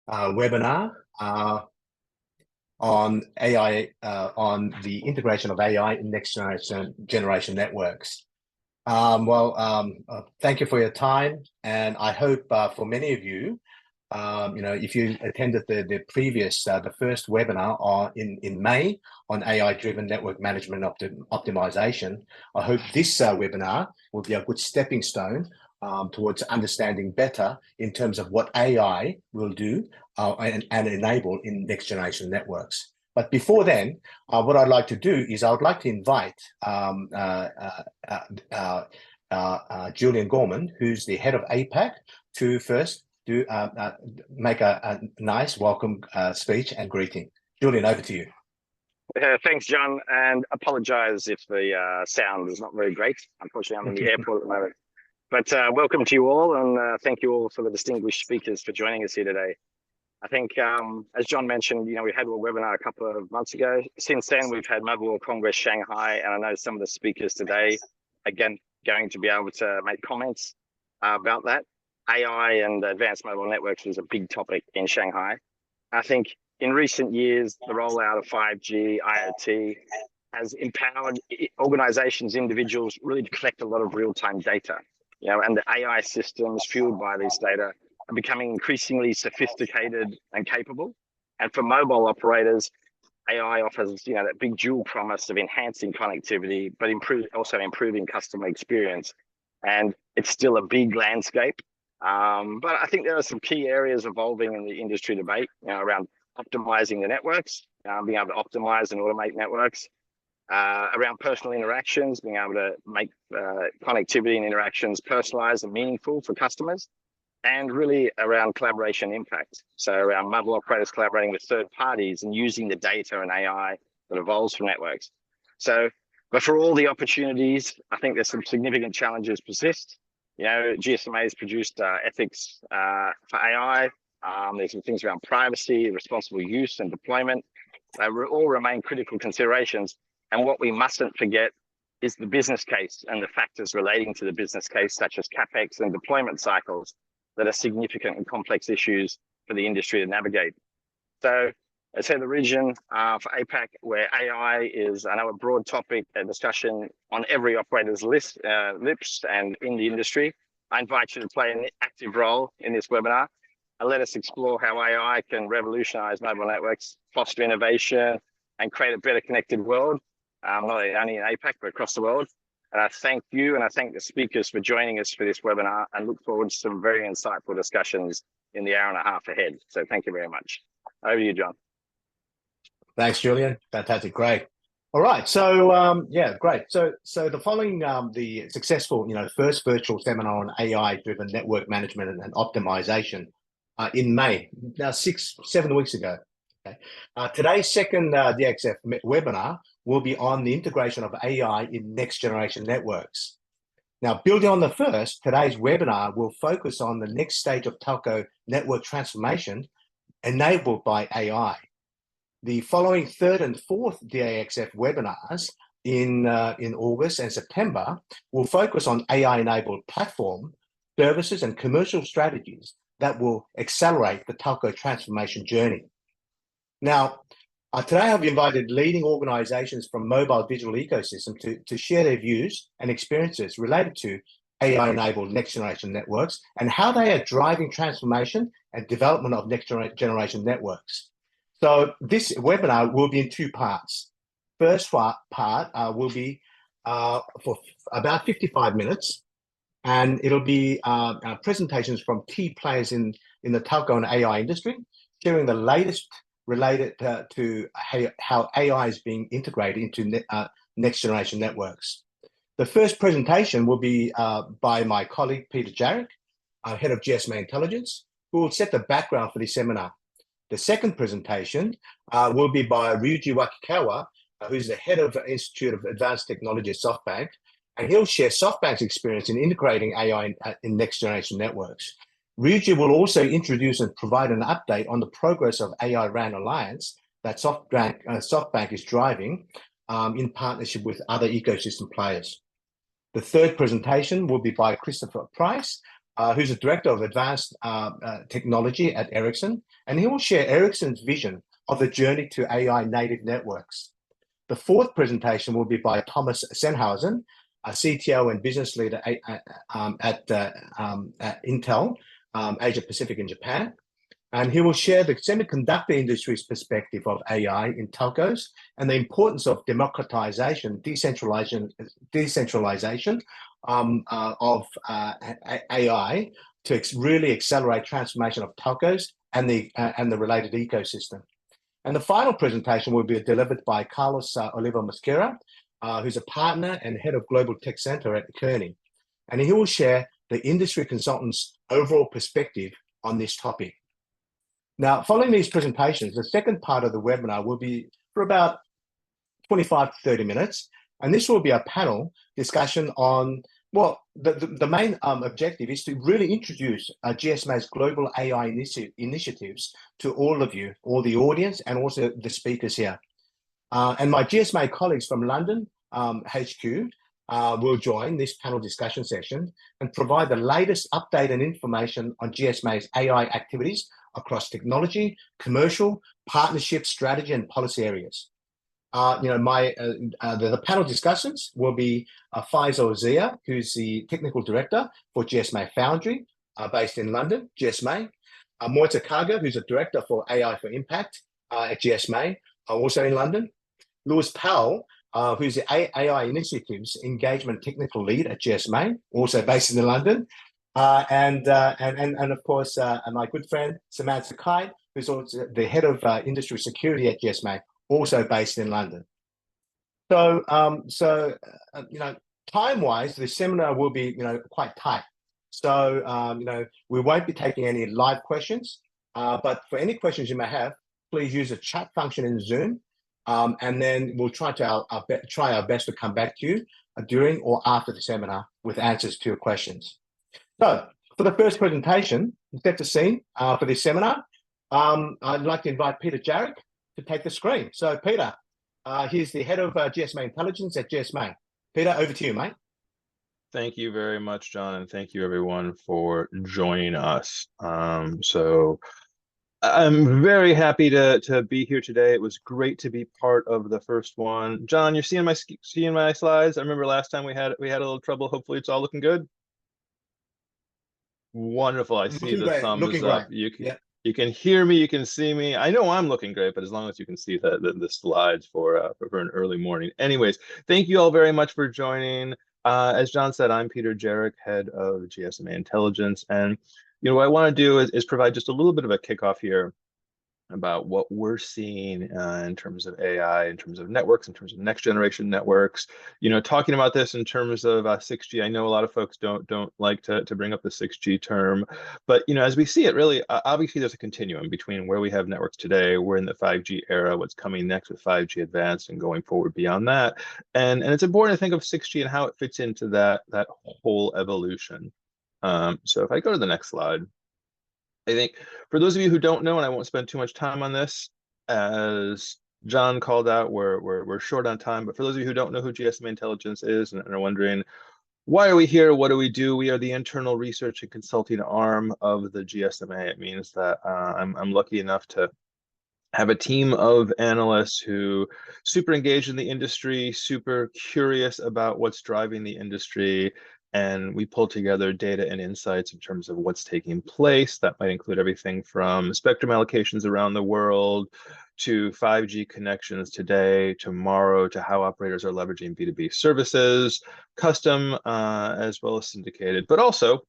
webinar on AI, on the integration of AI in next generation networks. Thank you for your time, and I hope for many of you, if you attended the previous, the first webinar in May on AI-driven network management optimization, I hope this webinar will be a good stepping stone towards understanding better in terms of what AI will do and enable in next generation networks. But before then, what I'd like to do is I would like to invite Julian Gorman, who's the head of APAC, to first make a nice welcome speech and greeting. Julian, over to you. Thanks, John, and apologize if the sound is not very great. Unfortunately, I'm in the airport at the moment. But welcome to you all, and thank you all for the distinguished speakers for joining us here today. I think, as John mentioned, we had a webinar a couple of months ago. Since then, we've had Mobile World Congress Shanghai, and I know some of the speakers today, again, going to be able to make comments about that. AI and advanced mobile networks was a big topic in Shanghai. I think in recent years, the rollout of 5G, IoT has empowered organizations, individuals really to collect a lot of real-time data. And the AI systems fueled by this data are becoming increasingly sophisticated and capable. And for mobile operators, AI offers, that big dual promise of enhancing connectivity, but also improving customer experience. And it's still a big landscape. But I think there are some key areas evolving in the industry debate, around optimizing the networks, being able to optimize and automate networks, around personal interactions, being able to make connectivity and interactions personalized and meaningful for customers, and really around collaboration impact. So around mobile operators collaborating with third parties and using the data and AI that evolves from networks. But for all the opportunities, I think there's some significant challenges persist. GSMA has produced ethics for AI. There's some things around privacy, responsible use and deployment. They all remain critical considerations. And what we mustn't forget is the business case and the factors relating to the business case, such as CapEx and deployment cycles, that are significant and complex issues for the industry to navigate. So as head of the region for APAC, where AI is, I know, a broad topic, a discussion on every operator's lips and in the industry, I invite you to play an active role in this webinar and let us explore how AI can revolutionize mobile networks, foster innovation, and create a better connected world, not only in APAC, but across the world. And I thank you and I thank the speakers for joining us for this webinar, and look forward to some very insightful discussions in the hour and a half ahead. So thank you very much. Over to you, John. Thanks, Julian. Fantastic. Great. All right. So, great. So the following, the successful, first virtual seminar on AI-driven network management and optimization in May, now 7 weeks ago. Okay. Today's second DXF webinar will be on the integration of AI in next generation networks. Now, building on the first, today's webinar will focus on the next stage of telco network transformation enabled by AI. The following third and fourth DXF webinars in August and September will focus on AI-enabled platform, services, and commercial strategies that will accelerate the telco transformation journey. Now, today I've invited leading organizations from mobile digital ecosystem to share their views and experiences related to AI-enabled next-generation networks and how they are driving transformation and development of next-generation networks. So this webinar will be in two parts. First part will be for about 55 minutes, and it'll be presentations from key players in the telco and AI industry, sharing the latest related to how AI is being integrated into next generation networks. The first presentation will be by my colleague, Peter Jarrett, head of GSMA Intelligence, who will set the background for this seminar. The second presentation will be by Ryuji Wakikawa, who's the head of Institute of Advanced Technology at SoftBank, and he'll share SoftBank's experience in integrating AI in next generation networks. Ryuji will also introduce and provide an update on the progress of AI RAN Alliance that SoftBank is driving in partnership with other ecosystem players. The third presentation will be by Christopher Price, who's the Director of Advanced Technology at Ericsson, and he will share Ericsson's vision of the journey to AI native networks. The fourth presentation will be by Thomas Senhausen, a CTO and business leader at Intel, Asia Pacific and Japan. And he will share the semiconductor industry's perspective of AI in telcos and the importance of democratization, decentralization of AI to really accelerate transformation of telcos and the related ecosystem. And the final presentation will be delivered by Carlos Oliva Mosquera, who's a partner and head of Global Tech Center at Kearney. And he will share the industry consultant's overall perspective on this topic. Now, following these presentations, the second part of the webinar will be for about 25 to 30 minutes. And this will be a panel discussion on, well, the main objective is to really introduce GSMA's global AI initiatives to all of you, all the audience, and also the speakers here. And my GSMA colleagues from London HQ will join this panel discussion session and provide the latest update and information on GSMA's AI activities across technology, commercial, partnership, strategy, and policy areas. The panel discussions will be Faisal Zia, who's the technical director for GSMA Foundry, based in London, GSMA. Moita Kaga, who's a director for AI for Impact at GSMA, also in London. Lewis Powell, who's the AI Initiatives Engagement Technical Lead at GSMA, also based in London. And of course, my good friend Samantha Kite, who's also the head of industry security at GSMA, also based in London. So, time-wise, the seminar will be, quite tight. So, we won't be taking any live questions, but for any questions you may have, please use the chat function in Zoom, and then we'll try our best to come back to you during or after the seminar with answers to your questions. So, for the first presentation, to set the scene for this seminar, I'd like to invite Peter Jarek to take the screen. So, Peter, he's the head of GSMA Intelligence at GSMA. Peter, over to you, mate. Thank you very much, John, and thank you everyone for joining us. So I'm very happy to be here today. It was great to be part of the first one. John, you're seeing my slides? I remember last time we had a little trouble. Hopefully it's all looking good. Wonderful. I see the thumbs up. You can hear me, you can see me. I know I'm looking great, but as long as you can see the slides for an early morning. Anyways, thank you all very much for joining. As John said, I'm Peter Jarek, head of GSMA Intelligence. And what I want to do is provide just a little bit of a kickoff here about what we're seeing in terms of AI, in terms of networks, in terms of next generation networks. Talking about this in terms of 6G, I know a lot of folks don't like to bring up the 6G term, but as we see it, really, obviously there's a continuum between where we have networks today. We're in the 5G era, what's coming next with 5G Advanced, and going forward beyond that. And it's important to think of 6G and how it fits into that whole evolution. So if I go to the next slide. I think for those of you who don't know, and I won't spend too much time on this, as John called out, we're short on time, but for those of you who don't know who GSMA Intelligence is and are wondering, why are we here? What do? We are the internal research and consulting arm of the GSMA. It means that I'm lucky enough to have a team of analysts who super engaged in the industry, super curious about what's driving the industry, and we pull together data and insights in terms of what's taking place. That might include everything from spectrum allocations around the world to 5G connections today, tomorrow, to how operators are leveraging B2B services, custom as well as syndicated, but also,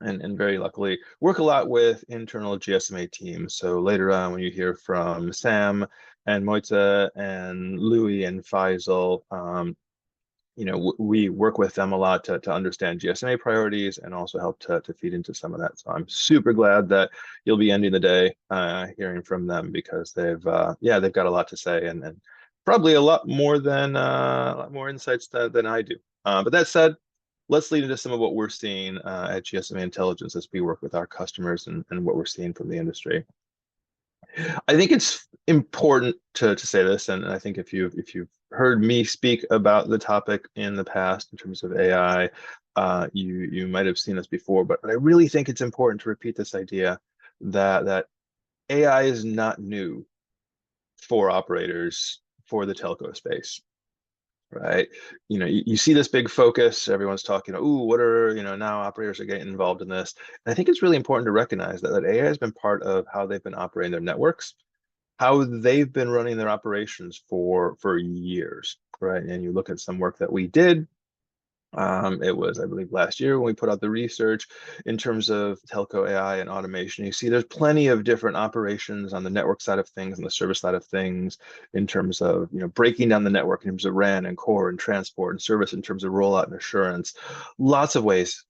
and very luckily, work a lot with internal GSMA teams. So later on, when you hear from Sam and Moita and Louis and Faisal, we work with them a lot to understand GSMA priorities and also help to feed into some of that. So I'm super glad that you'll be ending the day hearing from them, because they've got a lot to say and probably a lot more insights than I do. But that said, let's lead into some of what we're seeing at GSMA Intelligence as we work with our customers and what we're seeing from the industry. I think it's important to say this, and I think if you've heard me speak about the topic in the past in terms of AI, You might have seen this before, but I really think it's important to repeat this idea that AI is not new for operators for the telco space, right? You see this big focus, everyone's talking, oh, what are, now operators are getting involved in this. And I think it's really important to recognize that AI has been part of how they've been operating their networks, how they've been running their operations for years, right? And you look at some work that we did. It was, I believe, last year when we put out the research in terms of telco AI and automation. You see there's plenty of different operations on the network side of things and the service side of things in terms of, breaking down the network in terms of RAN and core and transport and service in terms of rollout and assurance. Lots of ways,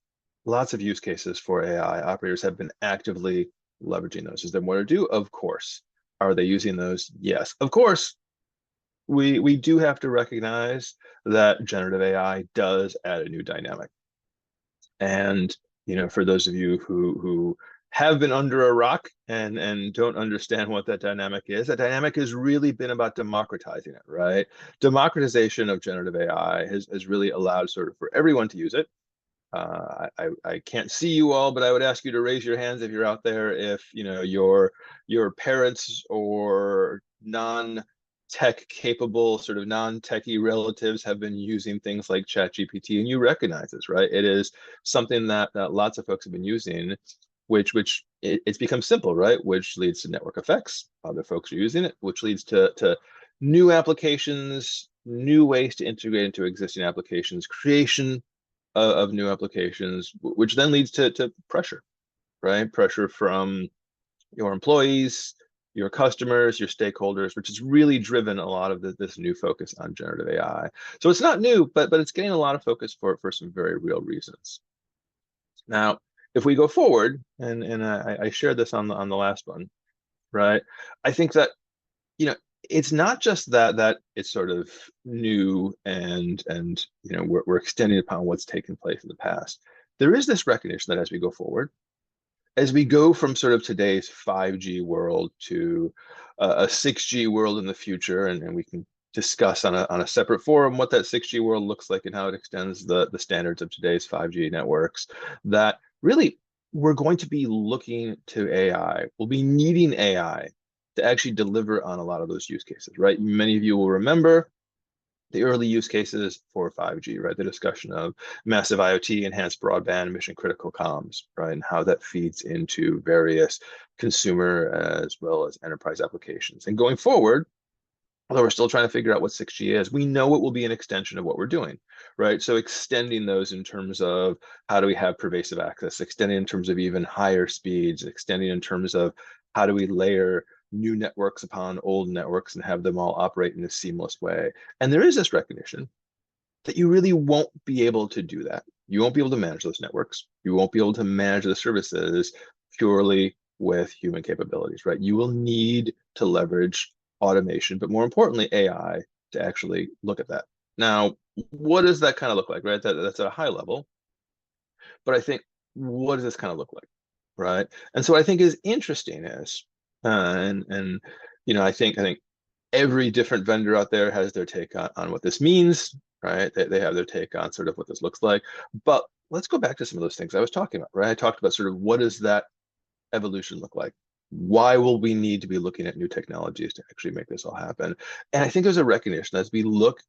lots of use cases for AI. Operators have been actively leveraging those. Is there more to do? Of course. Are they using those? Yes, of course. We do have to recognize that generative AI does add a new dynamic. And, for those of you who have been under a rock and don't understand what that dynamic is, that dynamic has really been about democratizing it, right? Democratization of generative AI has really allowed sort of for everyone to use it. I can't see you all, but I would ask you to raise your hands if you're out there, if your parents or non-tech capable, sort of non-techie relatives have been using things like ChatGPT, and you recognize this, right? It is something that lots of folks have been using, which it's become simple, right? Which leads to network effects. Other folks are using it, which leads to new applications, new ways to integrate into existing applications, creation of new applications, which then leads to pressure, right? Pressure from your employees, your customers, your stakeholders, which has really driven a lot of this new focus on generative AI. So it's not new, but it's getting a lot of focus for some very real reasons. Now, if we go forward, and I shared this on the last one, right? I think that it's not just that it's sort of new and we're extending upon what's taken place in the past. There is this recognition that as we go forward, as we go from sort of today's 5G world to a 6G world in the future, and we can discuss on a separate forum what that 6G world looks like and how it extends the standards of today's 5G networks, that really we're going to be looking to AI. We'll be needing AI to actually deliver on a lot of those use cases, right? Many of you will remember the early use cases for 5G, right? The discussion of massive IoT, enhanced broadband, mission critical comms, right? And how that feeds into various consumer as well as enterprise applications. And going forward, although we're still trying to figure out what 6G is, we know it will be an extension of what we're doing, right? So extending those in terms of how do we have pervasive access, extending in terms of even higher speeds, extending in terms of how do we layer new networks upon old networks and have them all operate in a seamless way. And there is this recognition that you really won't be able to do that. You won't be able to manage those networks. You won't be able to manage the services purely with human capabilities, right? You will need to leverage automation, but more importantly, AI to actually look at that. Now, what does that kind of look like, right? That's at a high level. But I think, what does this kind of look like, right? And so what I think is interesting is, I think every different vendor out there has their take on what this means, right? They have their take on sort of what this looks like. But let's go back to some of those things I was talking about, right? I talked about sort of what does that evolution look like? Why will we need to be looking at new technologies to actually make this all happen? And I think there's a recognition as we look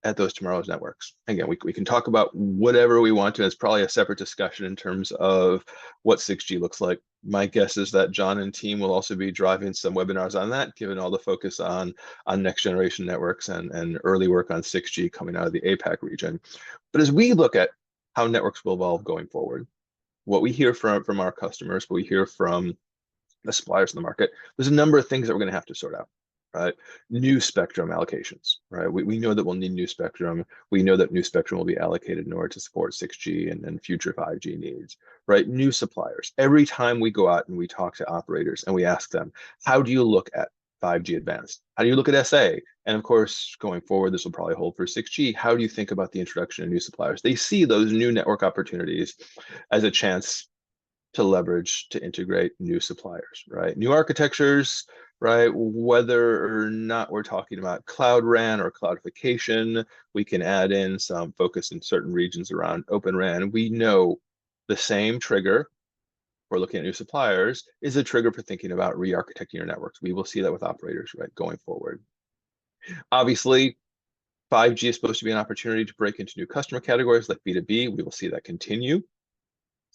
at those tomorrow's networks. Again, we can talk about whatever we want to. It's probably a separate discussion in terms of what 6G looks like. My guess is that John and team will also be driving some webinars on that, given all the focus on next generation networks and early work on 6G coming out of the APAC region. But as we look at how networks will evolve going forward, what we hear from our customers, what we hear from the suppliers in the market, there's a number of things that we're going to have to sort out. Right, new spectrum allocations. Right, we know that we'll need new spectrum. We know that new spectrum will be allocated in order to support 6G and future 5G needs. Right, new suppliers. Every time we go out and we talk to operators and we ask them, how do you look at 5G advanced? How do you look at SA? And of course, going forward, this will probably hold for 6G. How do you think about the introduction of new suppliers? They see those new network opportunities as a chance to leverage, to integrate new suppliers. Right, new architectures. right? Whether or not we're talking about Cloud RAN or cloudification, we can add in some focus in certain regions around Open RAN. We know the same trigger for looking at new suppliers is a trigger for thinking about re-architecting your networks. We will see that with operators, right, going forward. Obviously, 5G is supposed to be an opportunity to break into new customer categories like B2B. We will see that continue.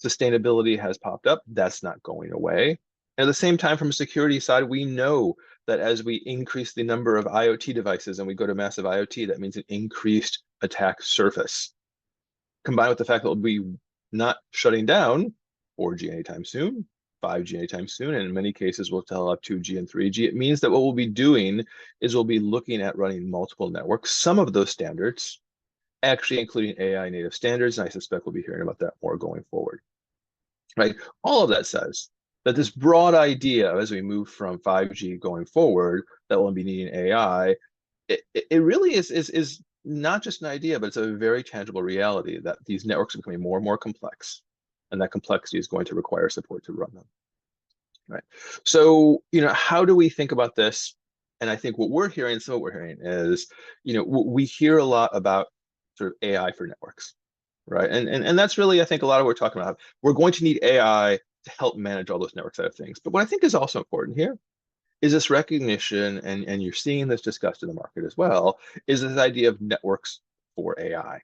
Sustainability has popped up. That's not going away. And at the same time, from a security side, we know that as we increase the number of IoT devices and we go to massive IoT, that means an increased attack surface. Combined with the fact that we'll be not shutting down 4G anytime soon, 5G anytime soon, and in many cases we'll tell up 2G and 3G. It means that what we'll be doing is we'll be looking at running multiple networks, some of those standards actually including AI native standards, and I suspect we'll be hearing about that more going forward. Right? All of that says that this broad idea as we move from 5G going forward that we'll be needing AI, it really is not just an idea, but it's a very tangible reality that these networks are becoming more and more complex, and that complexity is going to require support to run them. Right. So, how do we think about this? And I think what we're hearing is, we hear a lot about sort of AI for networks, right? And that's really, I think, a lot of what we're talking about. We're going to need AI to help manage all those network side of things. But what I think is also important here is this recognition, and you're seeing this discussed in the market as well, is this idea of networks for AI,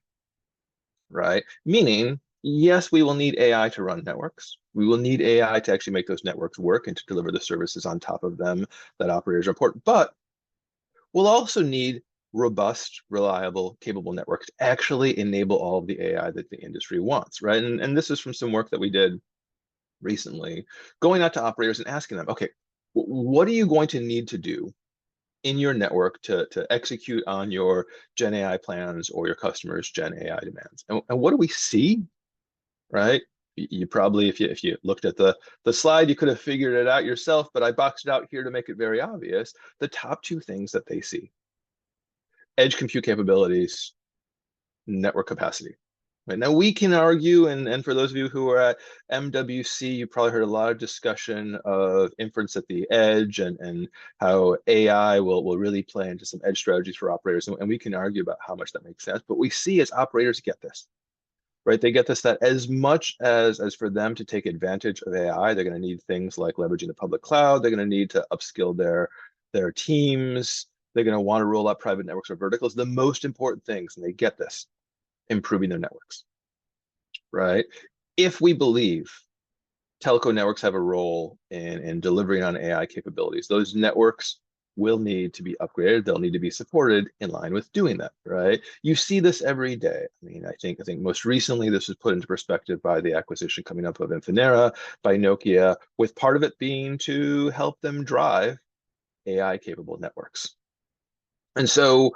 right? Meaning, yes, we will need AI to run networks. We will need AI to actually make those networks work and to deliver the services on top of them that operators are important. But we'll also need robust, reliable, capable networks to actually enable all of the AI that the industry wants, right? And this is from some work that we did recently, going out to operators and asking them, okay, what are you going to need to do in your network to execute on your Gen AI plans or your customers' Gen AI demands? And what do we see, right? You probably, if you looked at the slide, you could have figured it out yourself, but I boxed it out here to make it very obvious. The top two things that they see: edge compute capabilities, network capacity. Right now, we can argue, and for those of you who are at MWC, you probably heard a lot of discussion of inference at the edge and how AI will really play into some edge strategies for operators. And we can argue about how much that makes sense. But we see as operators get this, right? They get this, that as much as for them to take advantage of AI, they're going to need things like leveraging the public cloud. They're going to need to upskill their teams. They're going to want to roll out private networks or verticals. The most important things, and they get this, improving their networks, right? If we believe telco networks have a role in delivering on AI capabilities, those networks will need to be upgraded. They'll need to be supported in line with doing that, right? You see this every day. I mean, I think most recently this was put into perspective by the acquisition coming up of Infinera by Nokia, with part of it being to help them drive AI capable networks. And so,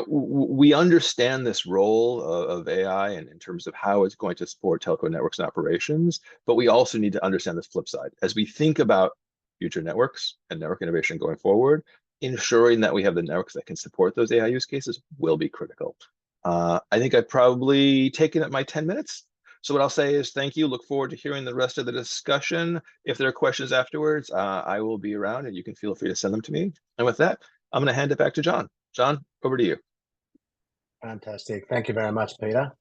we understand this role of AI and in terms of how it's going to support telco networks and operations, but we also need to understand this flip side. As we think about future networks and network innovation going forward, ensuring that we have the networks that can support those AI use cases will be critical. I think I've probably taken up my 10 minutes. So what I'll say is thank you. Look forward to hearing the rest of the discussion. If there are questions afterwards, I will be around and you can feel free to send them to me. And with that, I'm going to hand it back to John. John, over to you. Fantastic. Thank you very much, Peter.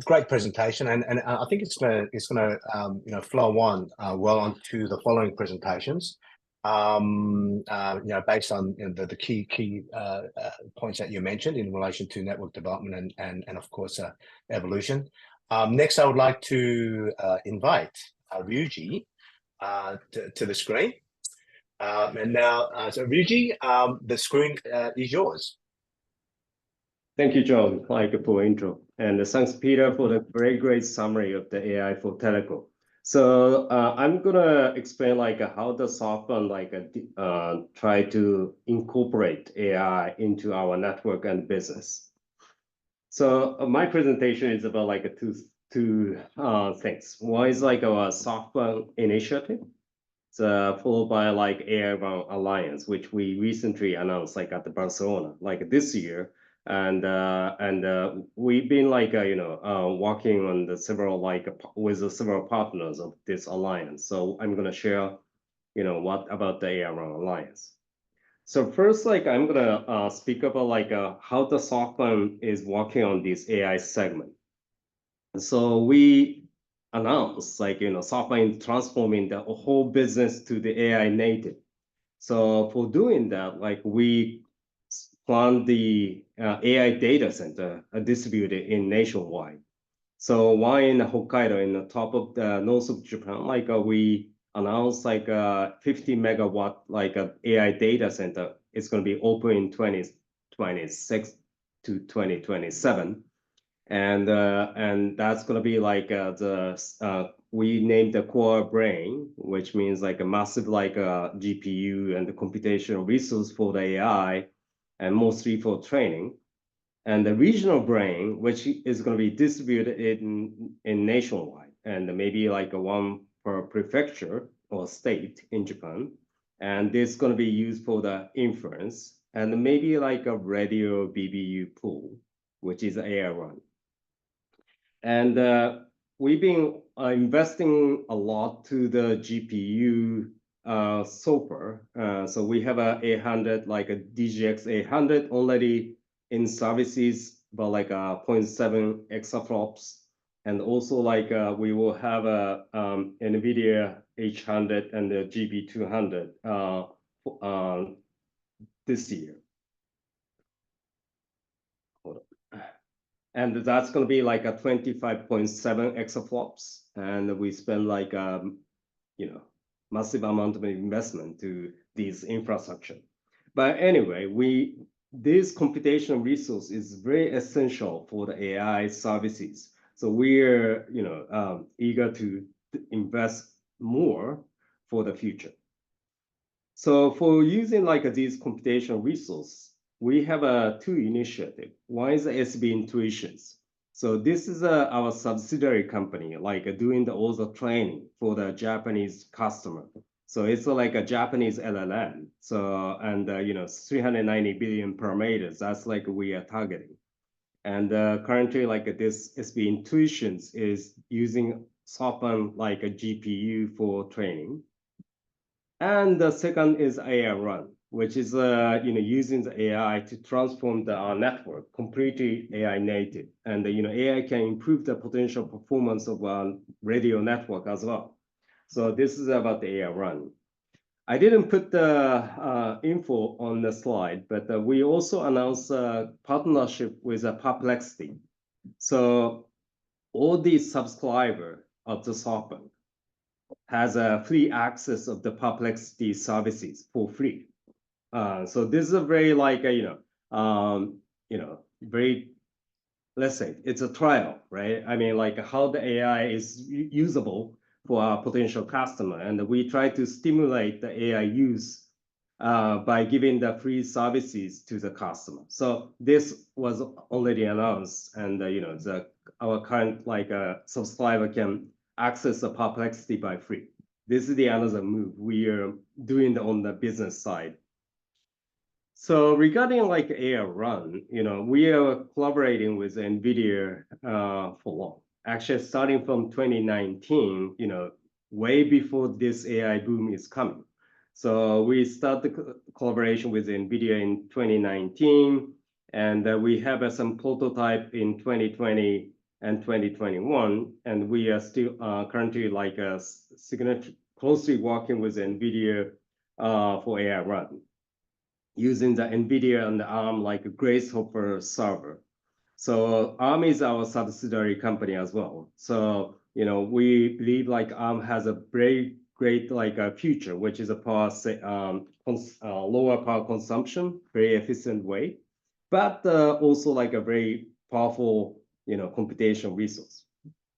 Great presentation, and I think it's gonna flow on well onto the following presentations. Based on the key points that you mentioned in relation to network development and of course evolution. Next, I would like to invite Ryuji to the screen. And now, so Ryuji, the screen is yours. Thank you, John, for intro. And thanks, Peter, for the very great summary of the AI for telecom. So I'm gonna explain how the SoftBank try to incorporate AI into our network and business. So my presentation is about two things. One is our SoftBank initiative, followed by AI Alliance, which we recently announced at the Barcelona this year. And we've been working on the several with several partners of this alliance. So I'm going to share what about the AI Run Alliance. So first, I'm gonna speak about how the SoftBank is working on this AI segment. So we announced SoftBank is transforming the whole business to the AI native. So for doing that, we plan the AI data center distributed in nationwide. So one in Hokkaido, in the top of the north of Japan, we announced 50 megawatt AI data center. It's going to be open in 2026 to 2027, and that's going to be we named the core brain, which means a massive GPU and the computational resource for the AI, and mostly for training. And the regional brain, which is going to be distributed in nationwide, and maybe one per prefecture or state in Japan. And this is going to be used for the inference, and maybe a radio BBU pool, which is AI Run. And we've been investing a lot to the GPU so far. So we have a 800, a DGX 800 already in services, but 0.7 exaflops. And also we will have a NVIDIA H100 and the GB200 this year. Hold on. And that's going to be a 25.7 exaflops. And we spend massive amount of investment to these infrastructure. But anyway, this computational resource is very essential for the AI services. So we're eager to invest more for the future. So for using these computational resources, we have two initiatives. One is SB Intuitions. So this is our subsidiary company, doing all the training for the Japanese customer. So it's a Japanese LLM. So, and 390 billion parameters, that's we are targeting. And currently this SB Intuitions is using SoftBank a GPU for training. And the second is AI Run, which is using the AI to transform our network completely AI native. And AI can improve the potential performance of our radio network as well. So this is about the AI Run. I didn't put the info on the slide, but we also announced a partnership with Perplexity. So all these subscribers of the SoftBank has a free access of the Perplexity services for free. So this is a very very, let's say it's a trial, right? I mean, how the AI is usable for our potential customer. And we try to stimulate the AI use by giving the free services to the customer. So this was already announced, and our current subscriber can access the Perplexity by free. This is the another move we are doing on the business side. So regarding AI Run, we are collaborating with NVIDIA for long. Actually, starting from 2019, way before this AI boom is coming. So we started the collaboration with NVIDIA in 2019, and we have some prototype in 2020 and 2021, and we are still currently closely working with NVIDIA for AI Run, using the NVIDIA and the ARM Grasshopper server. So ARM is our subsidiary company as well. So we believe ARM has a very great future, which is a lower power consumption, very efficient way, but also a very powerful computation resource.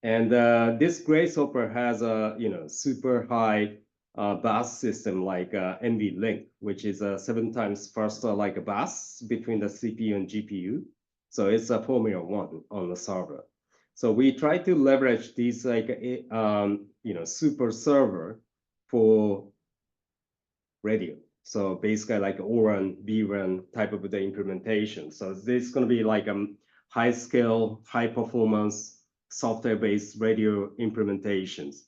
And this Grasshopper has a super high bus system NVLink, which is 7 times faster a bus between the CPU and GPU. So it's a Formula 1 on the server. So we try to leverage these super server for radio. So basically O-RAN, B-RAN type of the implementation. So this is going to be high scale, high performance, software-based radio implementations.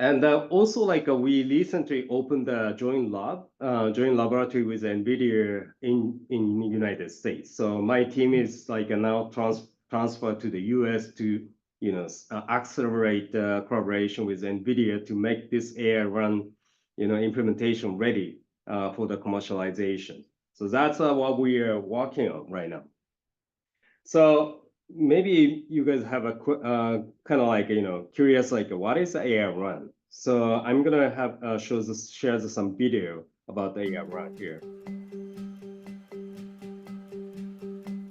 And also, like we recently opened a joint laboratory with NVIDIA in the United States. So my team is like now transferred to the US to accelerate the collaboration with NVIDIA to make this AI run implementation ready for the commercialization. So that's what we are working on right now. So maybe you guys have a kind of like curious like what is the AI run? So I'm gonna have share some video about the AI run here.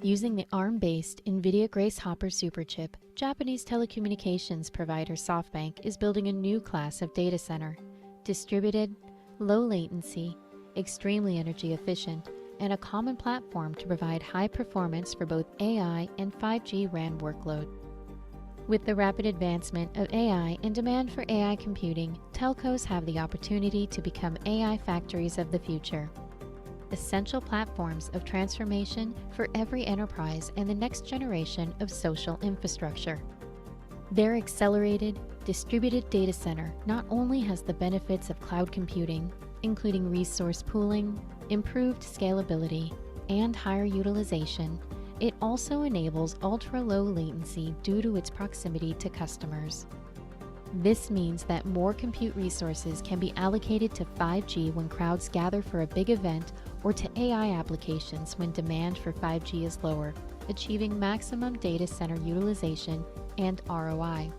Using the ARM-based NVIDIA Grace Hopper superchip, Japanese telecommunications provider SoftBank is building a new class of data center, distributed, low latency, extremely energy efficient, and a common platform to provide high performance for both AI and 5G RAN workload. With the rapid advancement of AI and demand for AI computing, telcos have the opportunity to become AI factories of the future, essential platforms of transformation for every enterprise and the next generation of social infrastructure. Their accelerated, distributed data center not only has the benefits of cloud computing, including resource pooling, improved scalability, and higher utilization, it also enables ultra-low latency due to its proximity to customers. This means that more compute resources can be allocated to 5G when crowds gather for a big event or to AI applications when demand for 5G is lower, achieving maximum data center utilization and ROI.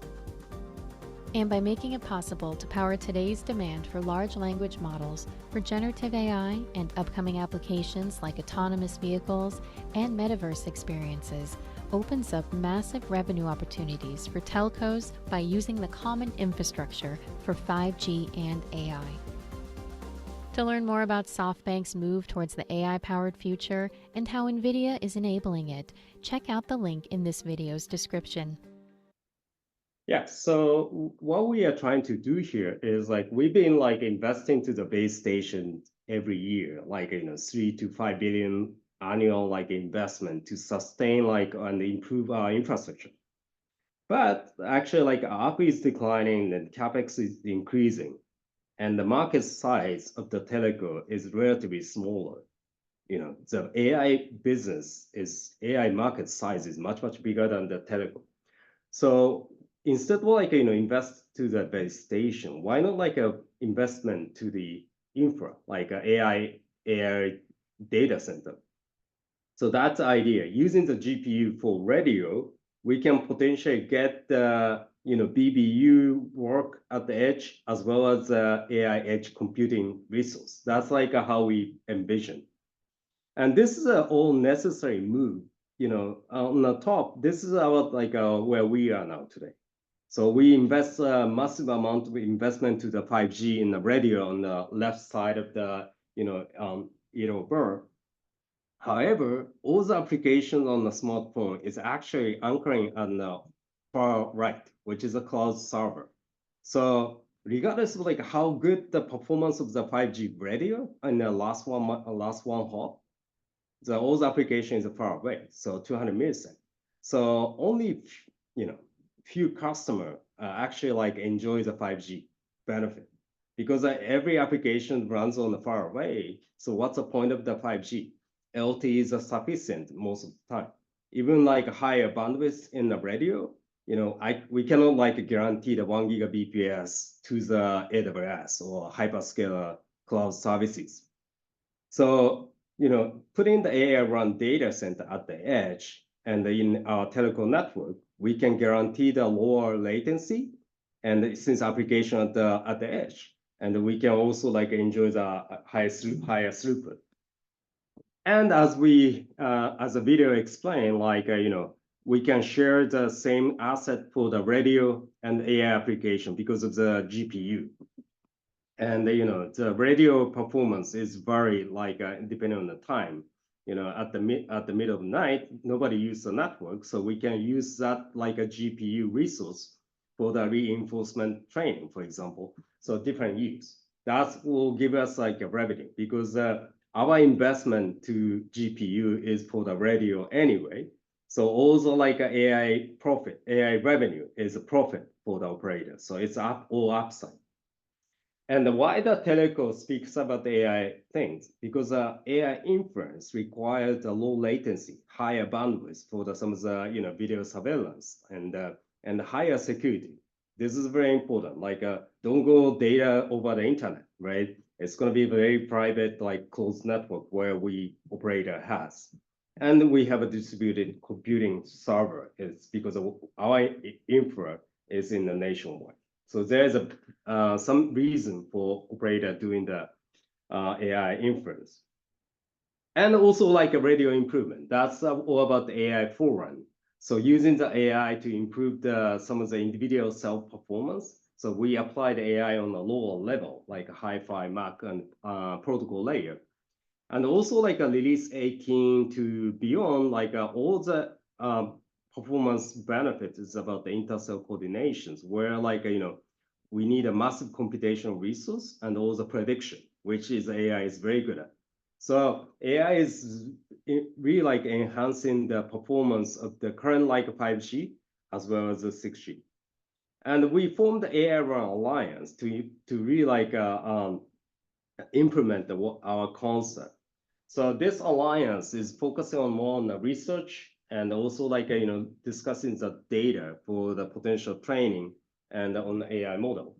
And by making it possible to power today's demand for large language models, for generative AI and upcoming applications like autonomous vehicles and metaverse experiences, opens up massive revenue opportunities for telcos by using the common infrastructure for 5G and AI. To learn more about SoftBank's move towards the AI-powered future and how NVIDIA is enabling it, check out the link in this video's description. Yeah, so what we are trying to do here is like we've been like investing to the base station every year, like 3 to 5 billion annual like investment to sustain like and improve our infrastructure. But actually like ARPU is declining and CapEx is increasing, and the market size of the telco is relatively smaller. The AI market size is much bigger than the telco. So instead of like invest to the base station, why not like a investment to the infra, like a AI data center? So that's the idea. Using the GPU for radio, we can potentially get the BBU work at the edge as well as AI edge computing resource. That's like how we envision. And this is an all necessary move. On the top, this is about like where we are now today. So we invest a massive amount of investment to the 5G in the radio on the left side of the yellow bar. However, all the applications on the smartphone is actually anchoring on the far right, which is a cloud server. So regardless of like how good the performance of the 5G radio in the last one hop, all the applications are far away, so 200 milliseconds. So only few customers actually like enjoy the 5G benefit, because every application runs on the far away. So what's the point of the 5G? LTE is sufficient most of the time. Even like higher bandwidth in the radio, we cannot like guarantee the 1 Gbps to the AWS or hyperscaler cloud services. So putting the AI run data center at the edge and in our telecom network, we can guarantee the lower latency and since application at the edge, and we can also like enjoy the higher throughput. And as the video explained, like we can share the same asset for the radio and AI application because of the GPU. And the radio performance is very like depending on the time. At the middle of the night, nobody uses the network, so we can use that like a GPU resource for the reinforcement training, for example. So different use. That will give us like a revenue because our investment to GPU is for the radio anyway. So also like AI revenue is a profit for the operator. So it's all upside. And why the telco speaks about the AI things? Because AI inference requires a low latency, higher bandwidth for some of the video surveillance and higher security. This is very important. Like don't go data over the internet, right? It's going to be very private, like closed network where we operator has. And we have a distributed computing server. It's because of our infra is in the nationwide. So there's some reason for operator doing the AI inference. And also like a radio improvement. That's all about the AI forerun. So using the AI to improve some of the individual cell performance. So we apply the AI on a lower level, like a Hi-Fi, MAC, and protocol layer. And also like a release 18 to beyond, like all the performance benefits is about the intercell coordinations, where like, we need a massive computational resource and also prediction, which is AI is very good at. So AI is really like enhancing the performance of the current like 5G as well as the 6G. And we formed the AI Run Alliance to really like implement our concept. So this alliance is focusing on more on the research and also like discussing the data for the potential training and on the AI model,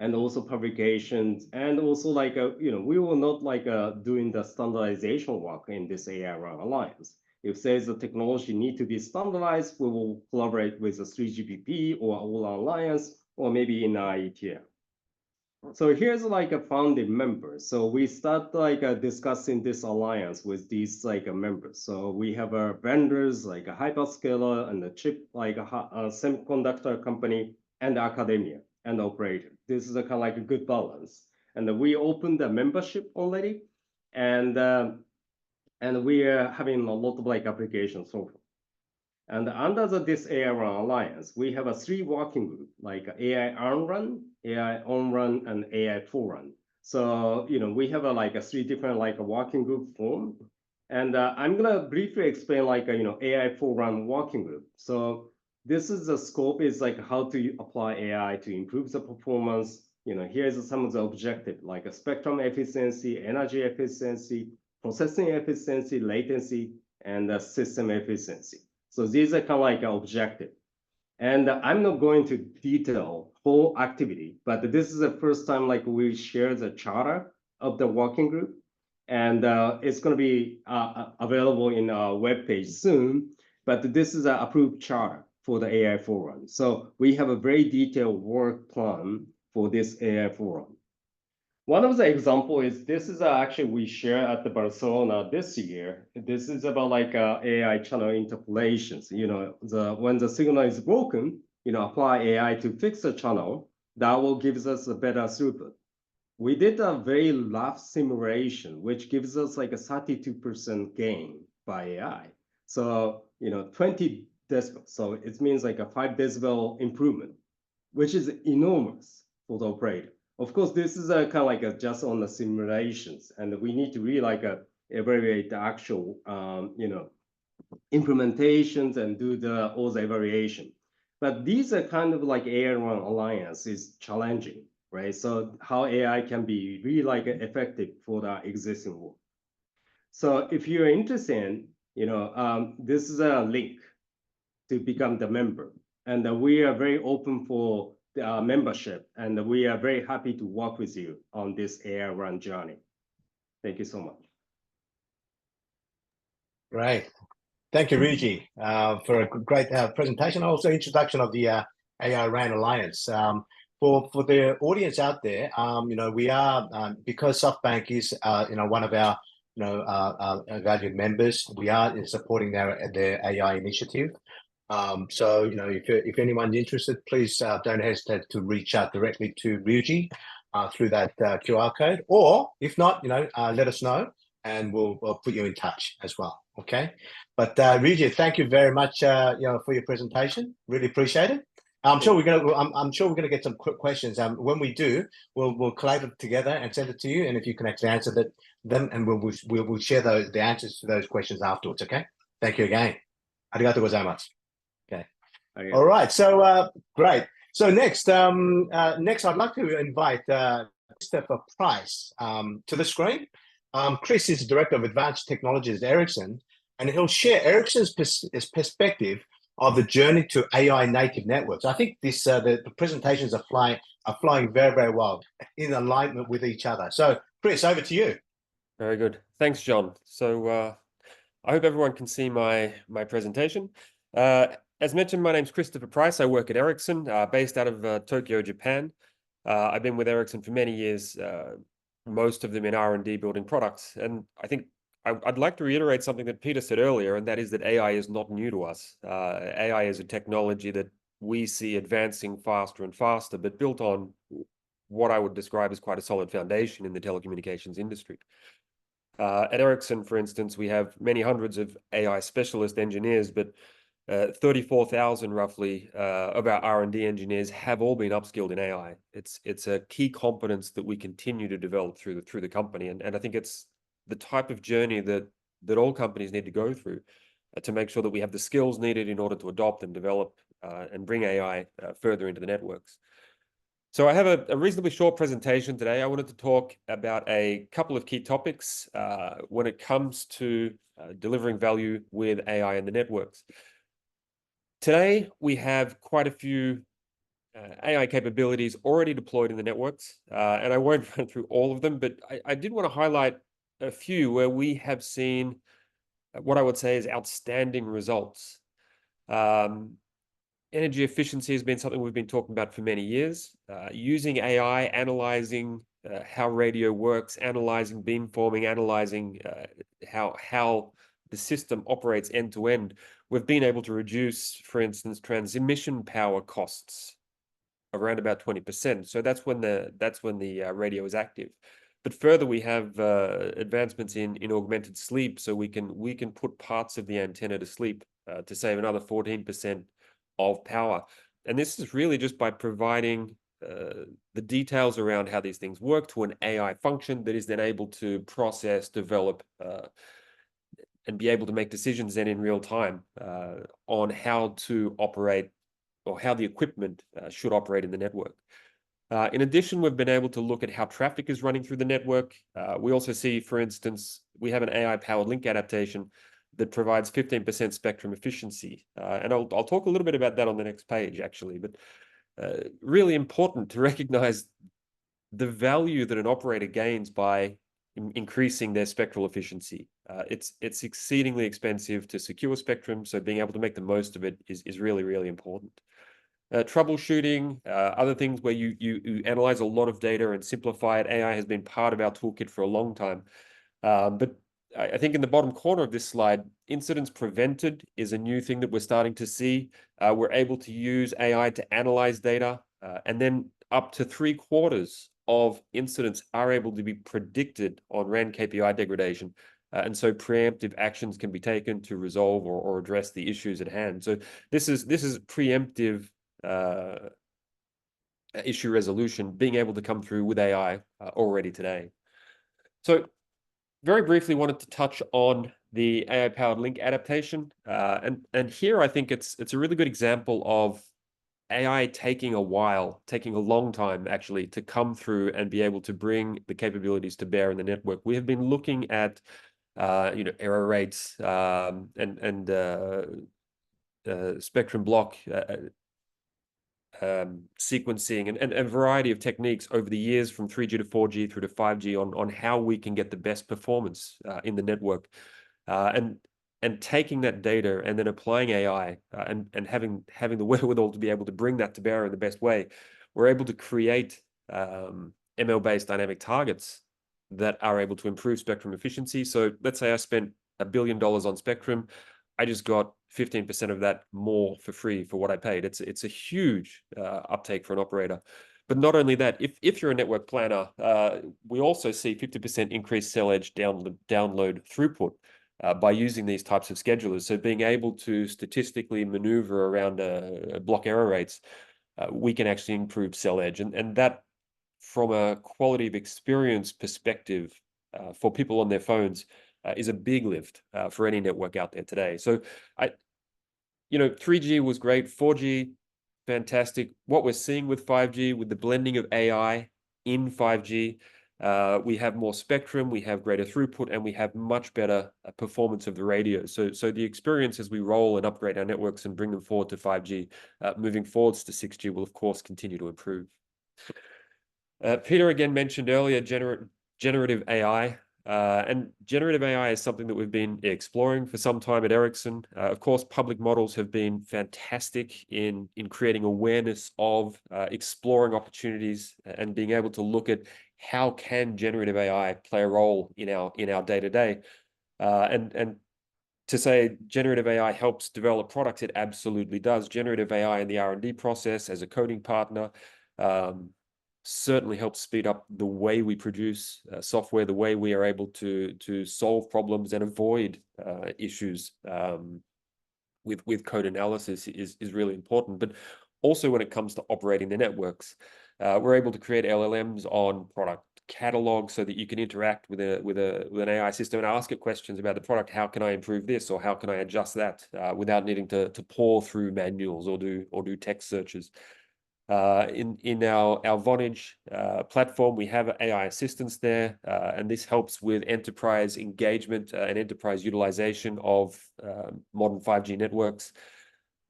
and also publications, and also like we will not like doing the standardization work in this AI Run Alliance. If there's a technology need to be standardized, we will collaborate with the 3GPP or all alliance, or maybe in IETF. So here's like a founding member. So we start like discussing this alliance with these like members. So we have our vendors like a hyperscaler and a chip like a semiconductor company and academia and operator. This is a kind of like a good balance. And we opened the membership already, and we are having a lot of like applications so far. And under this AI Run Alliance, we have a 3 working group, like AI on run, AI on run, and AI forerun. So, we have like a 3 different like a working group formed. And I'm gonna briefly explain like AI forerun working group. So this is the scope is like how to apply AI to improve the performance. Here's some of the objective, like a spectrum efficiency, energy efficiency, processing efficiency, latency, and system efficiency. So these are kind of like an objective. And I'm not going to detail whole activity, but this is the first time like we share the charter of the working group. And it's going to be available in our webpage soon. But this is an approved charter for the AI forerun. So we have a very detailed work plan for this AI forerun. One of the example is this is actually we share at the Barcelona this year. This is about like AI channel interpolations. When the signal is broken, apply AI to fix the channel. That will gives us a better throughput. We did a very rough simulation, which gives us like a 32% gain by AI. So 20 decibels. So it means like a 5 decibel improvement, which is enormous for the operator. Of course, this is kind of like just on the simulations, and we need to really like evaluate the actual, implementations and do all the evaluation. But these are kind of like AI Run Alliance is challenging, right? So how AI can be really like effective for the existing work. So if you're interested, this is a link to become the member, and we are very open for membership, and we are very happy to work with you on this AI Run journey. Thank you so much. Great. Thank you, Ryuji, for a great presentation, also introduction of the AI Run Alliance. For the audience out there, we are, because SoftBank is, one of our, valued members, we are supporting their AI initiative. So, if anyone's interested, please don't hesitate to reach out directly to Ryuji through that QR code, or if not, let us know and we'll put you in touch as well. Okay. But Ryuji, thank you very much, for your presentation. Really appreciate it. I'm sure we're gonna get some quick questions. When we do, we'll collate it together and send it to you. And if you can actually answer them, and we'll share the answers to those questions afterwards. Okay. Thank you again. Arigatou gozaimasu. Okay. All right. So great. So next, I'd like to invite Christopher Price to the screen. Chris is the Director of Advanced Technologies at Ericsson, and he'll share Ericsson's perspective of the journey to AI native networks. I think this the presentations are flying very, very well in alignment with each other. So, Chris, over to you. Very good. Thanks, John. So I hope everyone can see my presentation. As mentioned, my name's Christopher Price. I work at Ericsson, based out of Tokyo, Japan. I've been with Ericsson for many years, most of them in R&D building products. And I think I'd like to reiterate something that Peter said earlier, and that is that AI is not new to us. AI is a technology that we see advancing faster and faster, but built on what I would describe as quite a solid foundation in the telecommunications industry. At Ericsson, for instance, we have many hundreds of AI specialist engineers, but 34,000 roughly of our R&D engineers have all been upskilled in AI. It's a key competence that we continue to develop through the company, and I think it's the type of journey that all companies need to go through to make sure that we have the skills needed in order to adopt and develop and bring AI further into the networks. So I have a reasonably short presentation today. I wanted to talk about a couple of key topics when it comes to delivering value with AI in the networks. Today, we have quite a few AI capabilities already deployed in the networks, and I won't run through all of them, but I did want to highlight a few where we have seen what I would say is outstanding results. Energy efficiency has been something we've been talking about for many years. Using AI, analyzing how radio works, analyzing beamforming, analyzing how the system operates end to end, we've been able to reduce, for instance, transmission power costs around about 20%. So that's when the radio is active. But further, we have advancements in augmented sleep, so we can put parts of the antenna to sleep to save another 14% of power. And this is really just by providing the details around how these things work to an AI function that is then able to process, develop, and be able to make decisions then in real time on how to operate or how the equipment should operate in the network. In addition, we've been able to look at how traffic is running through the network. We also see, for instance, we have an AI-powered link adaptation that provides 15% spectrum efficiency. And I'll talk a little bit about that on the next page, actually. But really important to recognize the value that an operator gains by increasing their spectral efficiency. It's exceedingly expensive to secure spectrum, so being able to make the most of it is really, really important. Troubleshooting, other things where you analyze a lot of data and simplify it. AI has been part of our toolkit for a long time. But I think in the bottom corner of this slide, incidents prevented is a new thing that we're starting to see. We're able to use AI to analyze data, and then up to 3/4 of incidents are able to be predicted on RAN KPI degradation. And so preemptive actions can be taken to resolve or address the issues at hand. So this is preemptive issue resolution being able to come through with AI already today. So very briefly wanted to touch on the AI-powered link adaptation. And here I think it's a really good example of AI taking a long time actually to come through and be able to bring the capabilities to bear in the network. We have been looking at error rates and spectrum block sequencing and a variety of techniques over the years from 3G to 4G through to 5G on how we can get the best performance in the network, and taking that data and then applying AI and having the wherewithal to be able to bring that to bear in the best way. We're able to create ML-based dynamic targets that are able to improve spectrum efficiency. So let's say I spent $1 billion on spectrum. I just got 15% of that more for free for what I paid. It's a huge uptake for an operator. But not only that, if you're a network planner, we also see 50% increased cell edge download throughput by using these types of schedulers. So being able to statistically maneuver around block error rates, we can actually improve cell edge. And that, from a quality of experience perspective for people on their phones, is a big lift for any network out there today. So 3G was great, 4G, fantastic. What we're seeing with 5G, with the blending of AI in 5G. We have more spectrum, we have greater throughput, and we have much better performance of the radio. So the experience as we roll and upgrade our networks and bring them forward to 5G, moving forwards to 6G will of course continue to improve. Peter again mentioned earlier generative AI. And generative AI is something that we've been exploring for some time at Ericsson. Of course, public models have been fantastic in creating awareness of exploring opportunities and being able to look at how can generative AI play a role in our day-to-day. And to say generative AI helps develop products, it absolutely does. Generative AI in the R&D process as a coding partner certainly helps speed up the way we produce software, the way we are able to solve problems and avoid issues with code analysis is really important. But also when it comes to operating the networks, we're able to create LLMs on product catalogs so that you can interact with an AI system and ask it questions about the product. How can I improve this, or how can I adjust that, without needing to pore through manuals or do text searches. In our Vonage platform, we have AI assistants there, and this helps with enterprise engagement and enterprise utilization of modern 5G networks.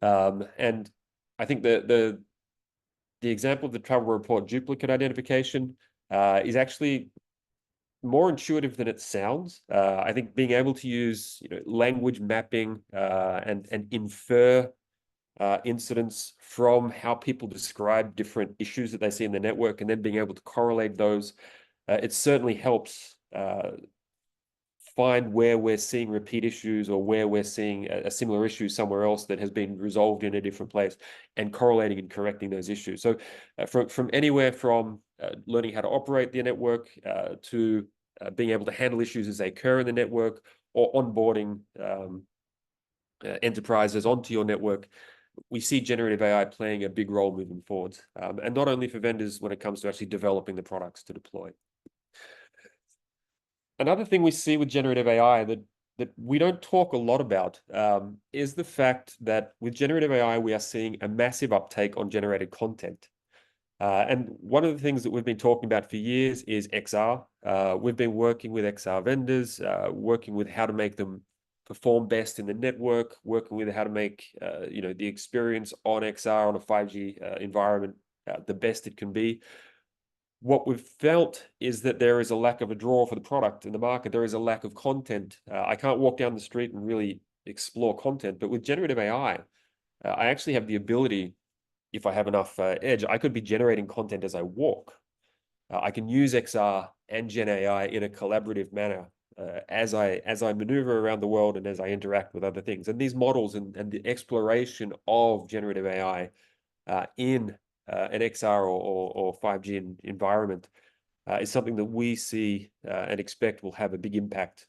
And I think the example of the travel report duplicate identification is actually more intuitive than it sounds. I think being able to use language mapping and infer incidents from how people describe different issues that they see in the network, and then being able to correlate those, it certainly helps find where we're seeing repeat issues or where we're seeing a similar issue somewhere else that has been resolved in a different place, and correlating and correcting those issues. So from anywhere from learning how to operate the network to being able to handle issues as they occur in the network, or onboarding enterprises onto your network, we see generative AI playing a big role moving forward, and not only for vendors when it comes to actually developing the products to deploy. Another thing we see with generative AI that we don't talk a lot about is the fact that with generative AI, we are seeing a massive uptake on generated content. And one of the things that we've been talking about for years is XR. We've been working with XR vendors, working with how to make them perform best in the network, working with how to make the experience on XR on a 5G environment the best it can be. What we've felt is that there is a lack of a draw for the product in the market. There is a lack of content. I can't walk down the street and really explore content, but with generative AI, I actually have the ability, if I have enough edge, I could be generating content as I walk. I can use XR and Gen AI in a collaborative manner as I maneuver around the world and as I interact with other things. And these models and the exploration of generative AI in an XR or 5G environment is something that we see and expect will have a big impact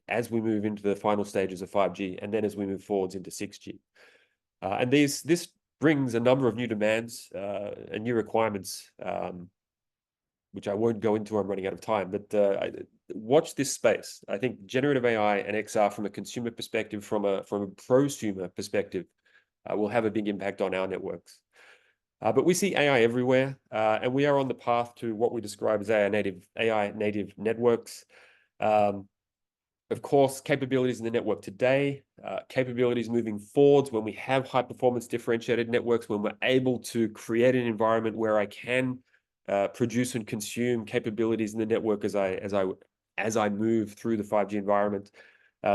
as we move into the final stages of 5G, and then as we move forwards into 6G. And this brings a number of new demands and new requirements, which I won't go into. I'm running out of time, but watch this space. I think generative AI and XR from a consumer perspective, from a prosumer perspective, will have a big impact on our networks. But we see AI everywhere, and we are on the path to what we describe as AI native networks. Of course, capabilities in the network today, capabilities moving forwards when we have high performance differentiated networks, when we're able to create an environment where I can produce and consume capabilities in the network as I move through the 5G environment,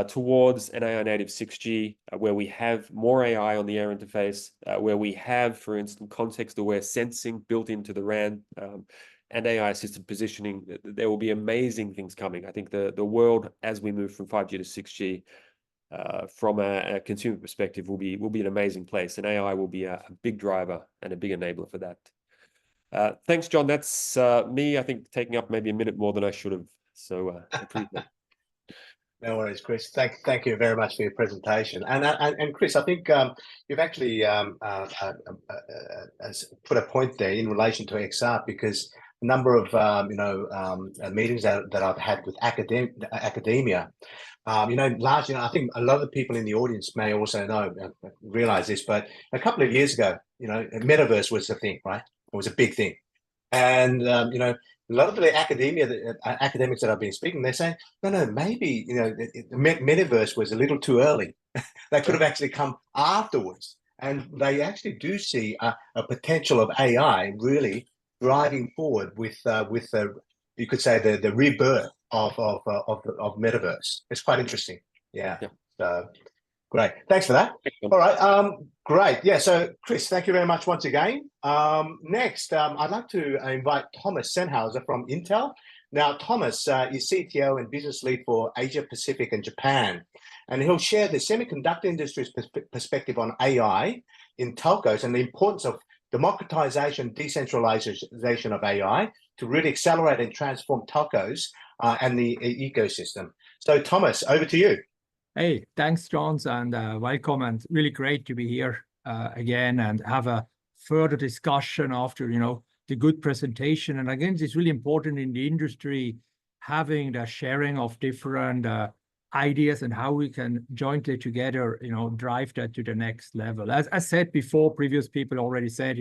towards an AI native 6G, where we have more AI on the air interface, where we have, for instance, context-aware sensing built into the RAN, and AI assisted positioning. There will be amazing things coming. I think the world, as we move from 5G to 6G, from a consumer perspective, will be an amazing place, and AI will be a big driver and a big enabler for that. Thanks, John. That's me, I think, taking up maybe a minute more than I should have. So appreciate it. No worries, Chris. Thank you very much for your presentation. And Chris, I think you've actually put a point there in relation to XR, because a number of meetings that I've had with academia, largely, I think a lot of the people in the audience may also realize this, but a couple of years ago, metaverse was the thing, right? It was a big thing. And a lot of the academics that I've been speaking, they're saying, no, maybe the metaverse was a little too early. They could have actually come afterwards, and they actually do see a potential of AI really driving forward with you could say the rebirth of metaverse. It's quite interesting. Yeah. So great. Thanks for that. All right. Great. Yeah. So Chris, thank you very much once again. Next, I'd like to invite Thomas Sennhauser from Intel. Now, Thomas is CTO and business lead for Asia Pacific and Japan, and he'll share the semiconductor industry's perspective on AI in telcos and the importance of democratization, decentralization of AI to really accelerate and transform telcos and the ecosystem. So, Thomas, over to you. Hey, thanks, John, and welcome, and really great to be here again and have a further discussion after, the good presentation. And again, it's really important in the industry, having the sharing of different ideas and how we can jointly together, drive that to the next level. As I said before, previous people already said,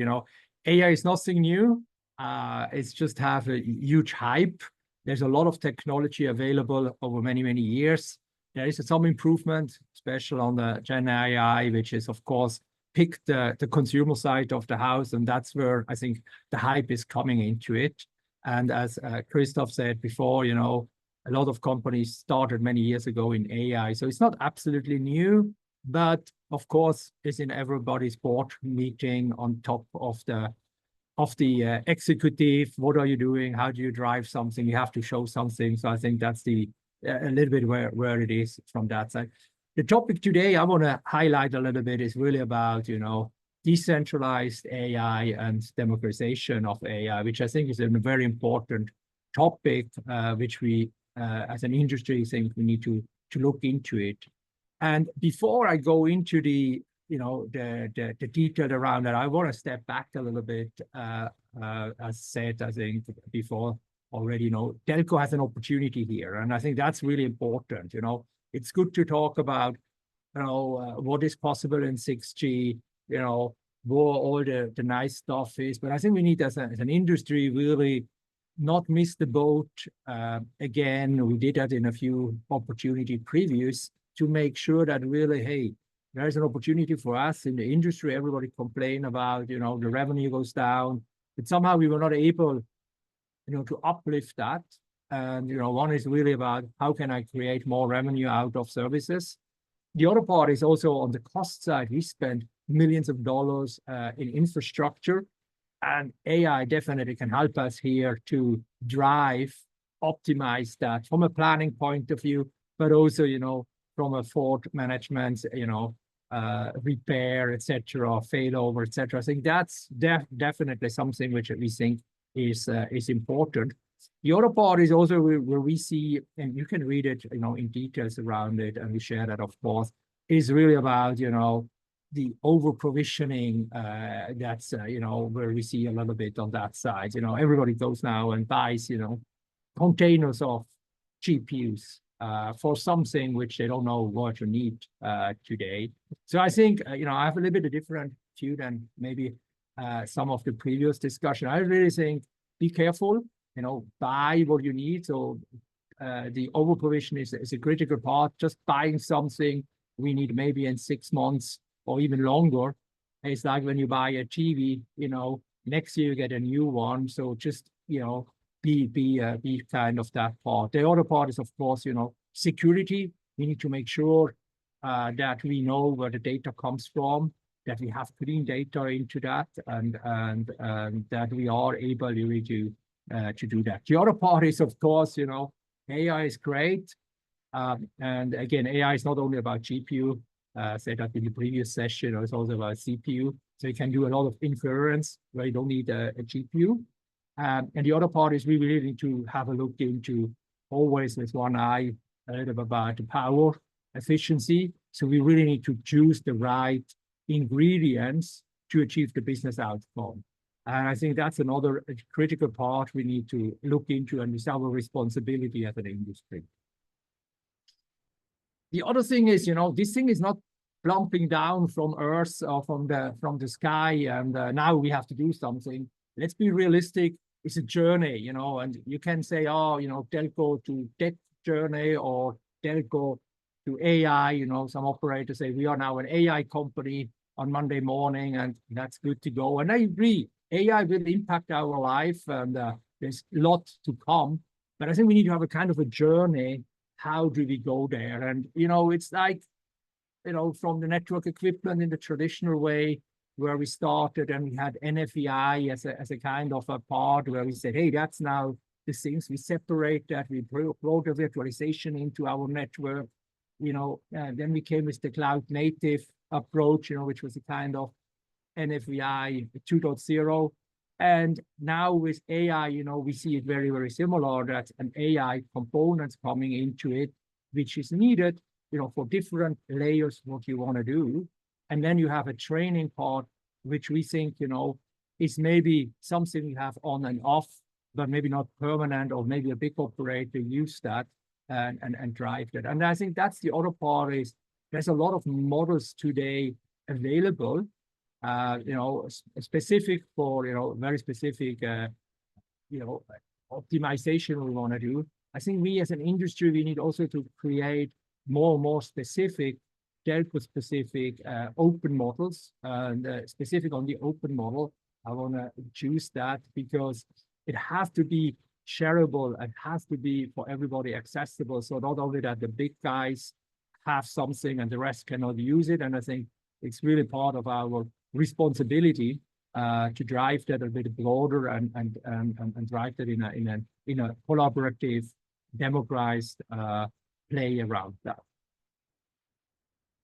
AI is nothing new. It's just have a huge hype. There's a lot of technology available over many, many years. There is some improvement, especially on the Gen AI, which is, of course, picked the consumer side of the house. And that's where I think the hype is coming into it. And as Christoph said before, a lot of companies started many years ago in AI. So it's not absolutely new, but of course, it's in everybody's board meeting on top of the executive. What are you doing? How do you drive something? You have to show something. So I think that's a little bit where it is from that side. The topic today I want to highlight a little bit is really about, decentralized AI and democratization of AI, which I think is a very important topic, which we, as an industry, think we need to look into it. And before I go into the detail around that, I want to step back a little bit. As said, I think before already, telco has an opportunity here, and I think that's really important. It's good to talk about, what is possible in 6G, where all the nice stuff is. But I think we need, as an industry, really not miss the boat. Again, we did that in a few opportunity previews to make sure that really, hey, there's an opportunity for us in the industry. Everybody complain about, the revenue goes down, but somehow we were not able, to uplift that. And, one is really about how can I create more revenue out of services. The other part is also on the cost side. We spend millions of dollars in infrastructure, and AI definitely can help us here to drive, optimize that from a planning point of view, but also, from a fault management, repair, etc., failover, etc. I think that's definitely something which we think is important. The other part is also where we see, and you can read it, in details around it, and we share that, of course, is really about, the over provisioning. That's, where we see a little bit on that side. Everybody goes now and buys, containers of GPUs for something which they don't know what you need today. So I think, I have a little bit of different view than maybe some of the previous discussion. I really think, be careful, buy what you need. So the over provision is a critical part. Just buying something we need maybe in 6 months or even longer. It's like when you buy a TV, next year you get a new one. So just, be kind of that part. The other part is, of course, security. We need to make sure that we know where the data comes from, that we have clean data into that, and that we are able really to do that. The other part is, of course, AI is great. And again, AI is not only about GPU, said that in the previous session, it's also about CPU. So you can do a lot of inference where you don't need a GPU. And the other part is we really need to have a look into, always with one eye, a little bit about the power efficiency. So we really need to choose the right ingredients to achieve the business outcome. And I think that's another critical part we need to look into, and it's our responsibility as an industry. The other thing is, this thing is not plumping down from Earth or from the sky, and now we have to do something. Let's be realistic. it's a journey, you know, and you can say, oh, you know, telco to tech journey or telco to AI, you know, some operators say we are now an AI company on Monday morning, and that's good to go. And I agree, AI will impact our life, and there's a lot to come. But I think we need to have a kind of a journey. How do we go there? And, you know, it's like, you know, from the network equipment in the traditional way, where we started, and we had NFVI as a kind of a part where we said, hey, that's now the things, we separate that, we brought the virtualization into our network, you know, and then we came with the cloud native approach, you know, which was a kind of NFVI 2.0. And now with AI, you know, we see it very, very similar. That's an AI components coming into it, which is needed, you know, for different layers, what you want to do. And then you have a training part, which we think, you know, is maybe something we have on and off, but maybe not permanent, or maybe a big operator use that and drive that. And I think that's the other part, is there's a lot of models today available, you know, specific for, you know, very specific, you know, optimization we want to do. I think we as an industry, we need also to create more and more specific, telco-specific open models, and specific on the open model. I want to choose that because it has to be shareable. It has to be for everybody accessible. So not only that the big guys have something and the rest cannot use it. And I think it's really part of our responsibility to drive that a bit broader and drive that in a collaborative, democratized play around that.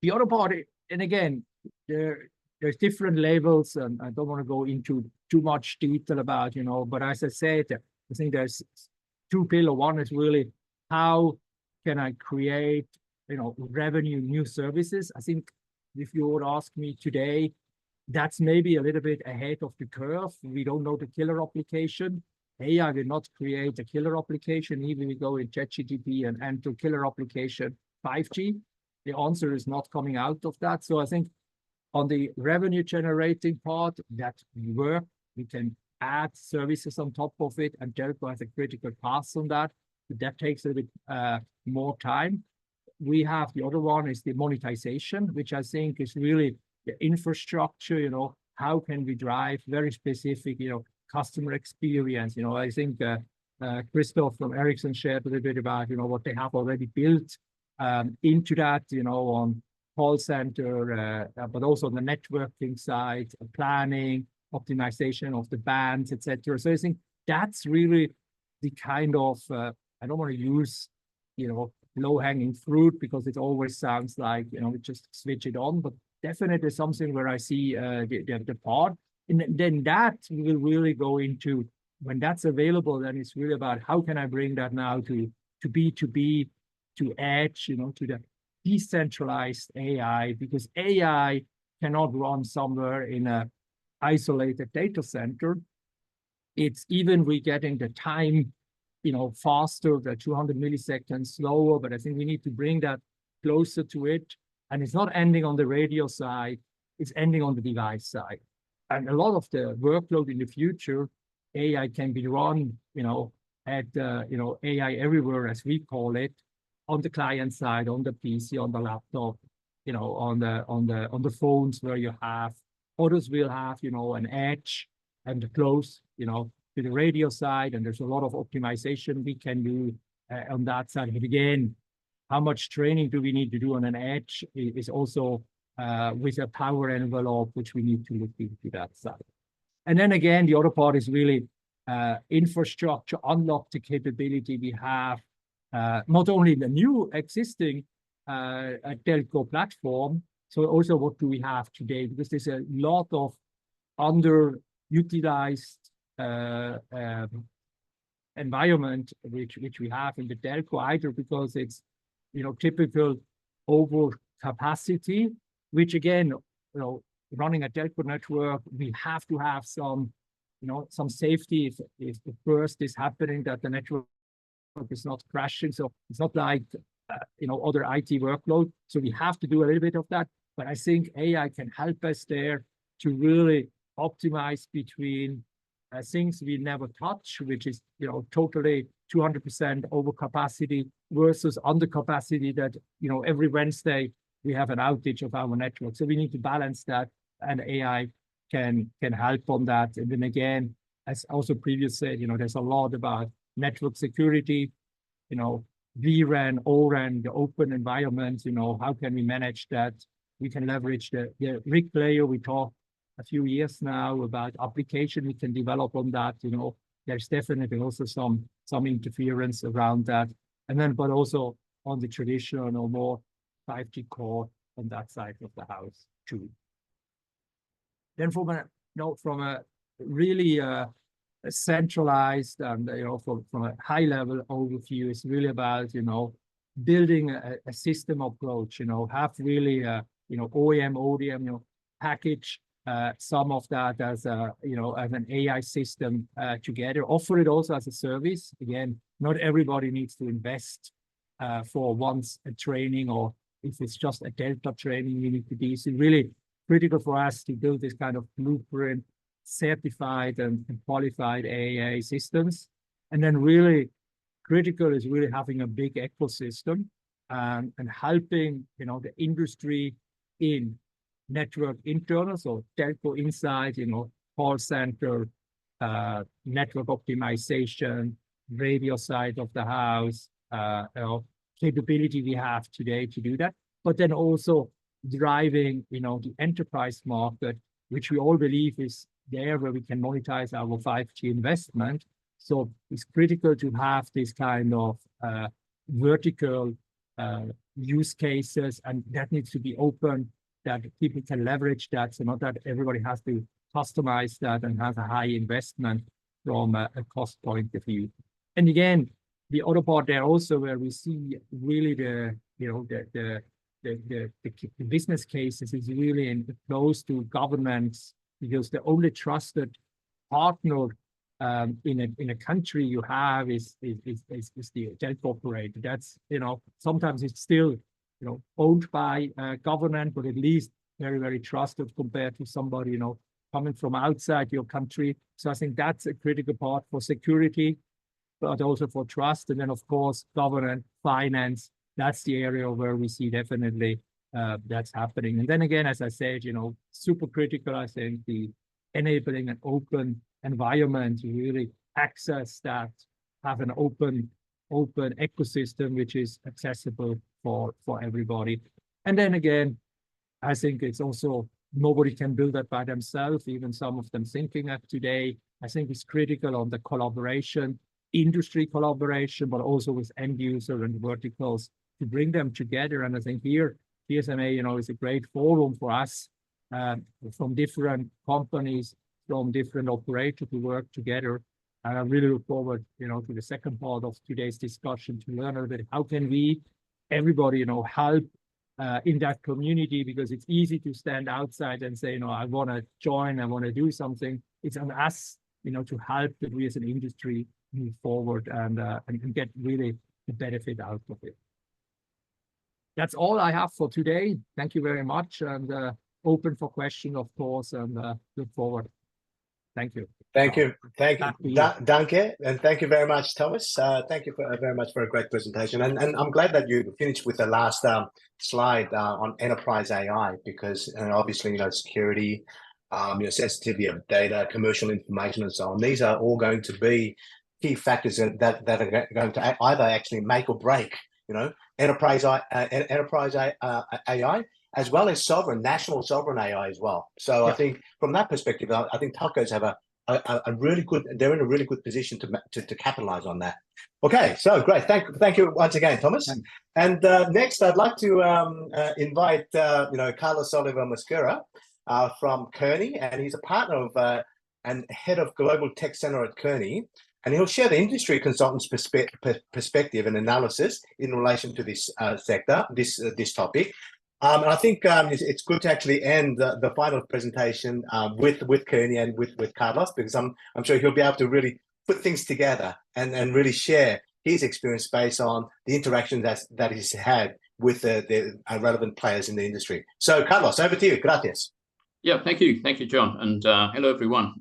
The other part, and again, there's different levels, and I don't want to go into too much detail about, you know, but as I said, I think there's two pillars. One is really how can I create, you know, revenue, new services. I think if you would ask me today, that's maybe a little bit ahead of the curve. We don't know the killer application. AI will not create a killer application, even if we go in ChatGPT and enter killer application 5G. The answer is not coming out of that. So I think on the revenue generating part, that work, we can add services on top of it, and telco has a critical path on that. That takes a little bit more time. We have the other one is the monetization, which I think is really the infrastructure, you know, how can we drive very specific, you know, customer experience. You know, I think Christoph from Ericsson shared a little bit about, you know, what they have already built into that, you know, on call center, but also on the networking side, planning, optimization of the bands, etc. So I think that's really the kind of, I don't want to use, you know, low-hanging fruit, because it always sounds like, you know, we just switch it on, but definitely something where I see the part. And then that will really go into, when that's available, then it's really about how can I bring that now to B2B, to edge, you know, to the decentralized AI, because AI cannot run somewhere in a isolated data center. It's even we getting the time, you know, faster, the 200 milliseconds slower, but I think we need to bring that closer to it. And it's not ending on the radio side, it's ending on the device side. And a lot of the workload in the future, AI can be run, you know, at, you know, AI everywhere, as we call it, on the client side, on the PC, on the laptop, you know, on the phones where you have, others will have, you know, an edge and close, you know, to the radio side. And there's a lot of optimization we can do on that side. But again, how much training do we need to do on an edge is also with a power envelope, which we need to look into that side. And then again, the other part is really infrastructure, unlock the capability we have, not only the new existing telco platform, so also what do we have today? Because there's a lot of underutilized environment which we have in the telco, either because it's, you know, typical over capacity, which again, you know, running a telco network, we have to have some, you know, some safety if the burst is happening, that the network is not crashing. So it's not like, you know, other IT workload. So we have to do a little bit of that. But I think AI can help us there to really optimize between things we never touch, which is, totally 200% overcapacity versus undercapacity that, every Wednesday we have an outage of our network. So we need to balance that, and AI can help on that. And then again, as also previously said, there's a lot about network security, vRAN, ORAN, the open environment, how can we manage that? We can leverage the RIC layer. We talked a few years now about application we can develop on that. There's definitely also some interference around that. And then, but also on the traditional or more 5G core on that side of the house too. Then from a really centralized and from a high level overview, it's really about building a system approach. Have really OEM, ODM, package some of that as as an AI system together. Offer it also as a service. Again, not everybody needs to invest for once a training, or if it's just a Delta training you need to do. It's really critical for us to build this kind of blueprint, certified and qualified AI systems. And then really critical is really having a big ecosystem and helping the industry in network internal, so telco inside, call center, network optimization, radio side of the house, capability we have today to do that, but then also driving, the enterprise market, which we all believe is there where we can monetize our 5G investment. So it's critical to have this kind of vertical use cases, and that needs to be open, that people can leverage that, so not that everybody has to customize that and has a high investment from a cost point of view. And again, the other part there also where we see really the business cases is really close to governments, because the only trusted partner in a country you have is the telco operator. That's sometimes it's still owned by government, but at least very, very trusted compared to somebody coming from outside your country. So I think that's a critical part for security, but also for trust. And then of course government, finance, that's the area where we see definitely that's happening. And then again, as I said, super critical, I think, the enabling an open environment to really access that, have an open ecosystem which is accessible for everybody. And then again, I think it's also nobody can build that by themselves, even some of them thinking that today. I think it's critical on the collaboration, industry collaboration, but also with end user and verticals to bring them together. And I think here, GSMA, is a great forum for us from different companies, from different operators to work together. And I really look forward, to the second part of today's discussion to learn a little bit how can we, everybody, help in that community, because it's easy to stand outside and say, I want to join, I want to do something. It's on us, to help that we as an industry move forward and get really the benefit out of it. That's all I have for today. Thank you very much, and open for questions, of course, and look forward. Thank you. Thank you. Danke. And thank you very much, Thomas. Thank you very much for a great presentation. And I'm glad that you finished with the last slide on enterprise AI, because obviously, security, sensitivity of data, commercial information, and so on. These are all going to be key factors that are going to either actually make or break, enterprise AI, as well as national sovereign AI as well. So yeah. I think from that perspective, I think telcos have they're in a really good position to capitalize on that. Okay, so great. Thank you once again, Thomas. Thanks. And next, I'd like to invite Carlos Oliver Mosquera from Kearney, and he's a partner of and head of Global Tech Center at Kearney. And he'll share the industry consultant's perspective and analysis in relation to this sector, this topic. And I think it's good to actually end the final presentation with Kearney and with Carlos, because I'm sure he'll be able to really put things together and really share his experience based on the interactions that he's had with the relevant players in the industry. So, Carlos, over to you. Gracias. Yeah, thank you, John, and hello everyone.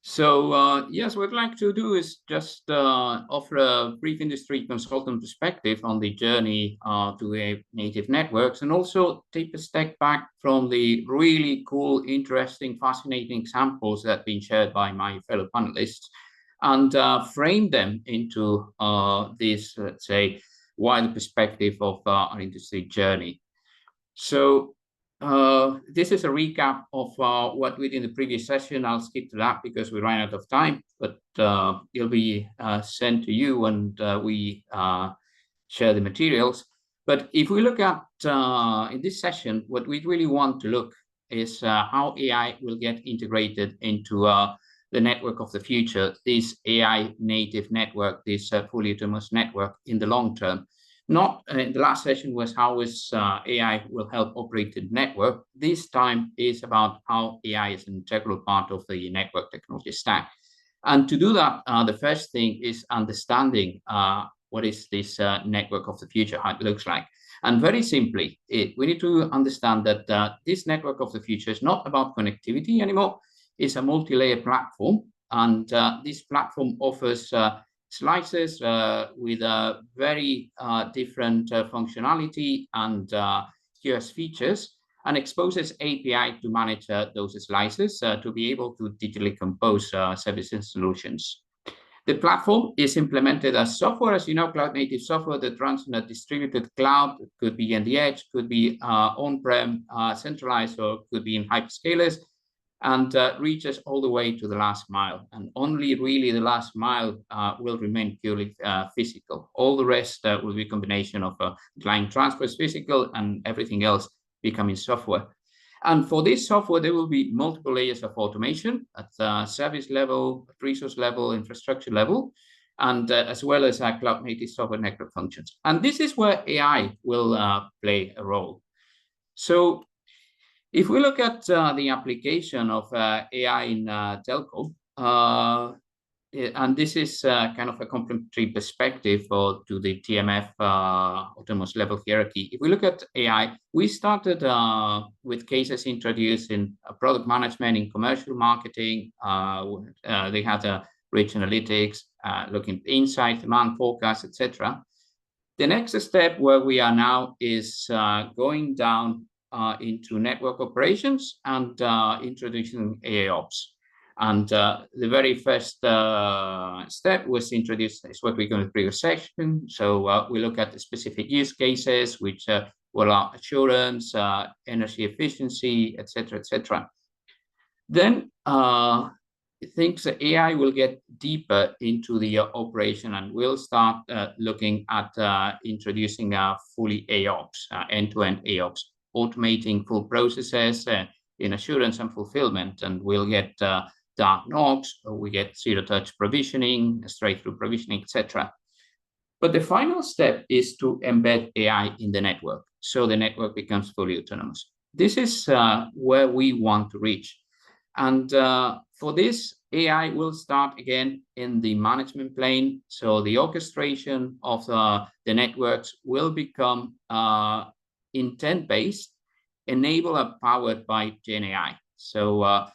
So yes, what I'd like to do is just offer a brief industry consultant perspective on the journey to a native networks, and also take a step back from the really cool, interesting, fascinating examples that have been shared by my fellow panelists, and frame them into this, let's say, wider perspective of our industry journey. So this is a recap of what we did in the previous session. I'll skip to that because we ran out of time, but it'll be sent to you and we share the materials. But if we look at, in this session, what we really want to look is how AI will get integrated into the network of the future, this AI native network, this fully autonomous network in the long term. Not in the last session was how is AI will help operate the network. This time is about how AI is an integral part of the network technology stack. And to do that, the first thing is understanding what is this network of the future, how it looks like. And very simply, we need to understand that this network of the future is not about connectivity anymore. It's a multi-layer platform. And this platform offers slices with a very different functionality and QoS features, and exposes API to manage those slices to be able to digitally compose services and solutions. The platform is implemented as software, as you know, cloud-native software that runs in a distributed cloud. It could be in the edge, could be on-prem, centralized, or could be in hyperscalers, and reaches all the way to the last mile. And only really the last mile will remain purely physical. All the rest will be a combination of client transfers physical and everything else becoming software. And for this software, there will be multiple layers of automation at service level, resource level, infrastructure level, and as well as cloud-native software network functions. And this is where AI will play a role. So if we look at the application of AI in telco, and this is kind of a complementary perspective to the TMF autonomous level hierarchy. If we look at AI, we started with cases introduced in product management, in commercial marketing. They had rich analytics, looking at insight, demand forecast, etc. The next step where we are now is going down into network operations and introducing AIOps. And the very first step was introduced, is what we're going to previous section. So we look at the specific use cases, which will are assurance, energy efficiency, etc., etc. Then things that AI will get deeper into the operation, and we'll start looking at introducing fully AIOps, end-to-end AIOps, automating full processes in assurance and fulfillment, and we'll get dark NOCs, we get zero-touch provisioning, straight-through provisioning, etc. But the final step is to embed AI in the network, so the network becomes fully autonomous. This is where we want to reach. And for this, AI will start again in the management plane. So the orchestration of the networks will become intent-based, enabled and powered by GenAI. So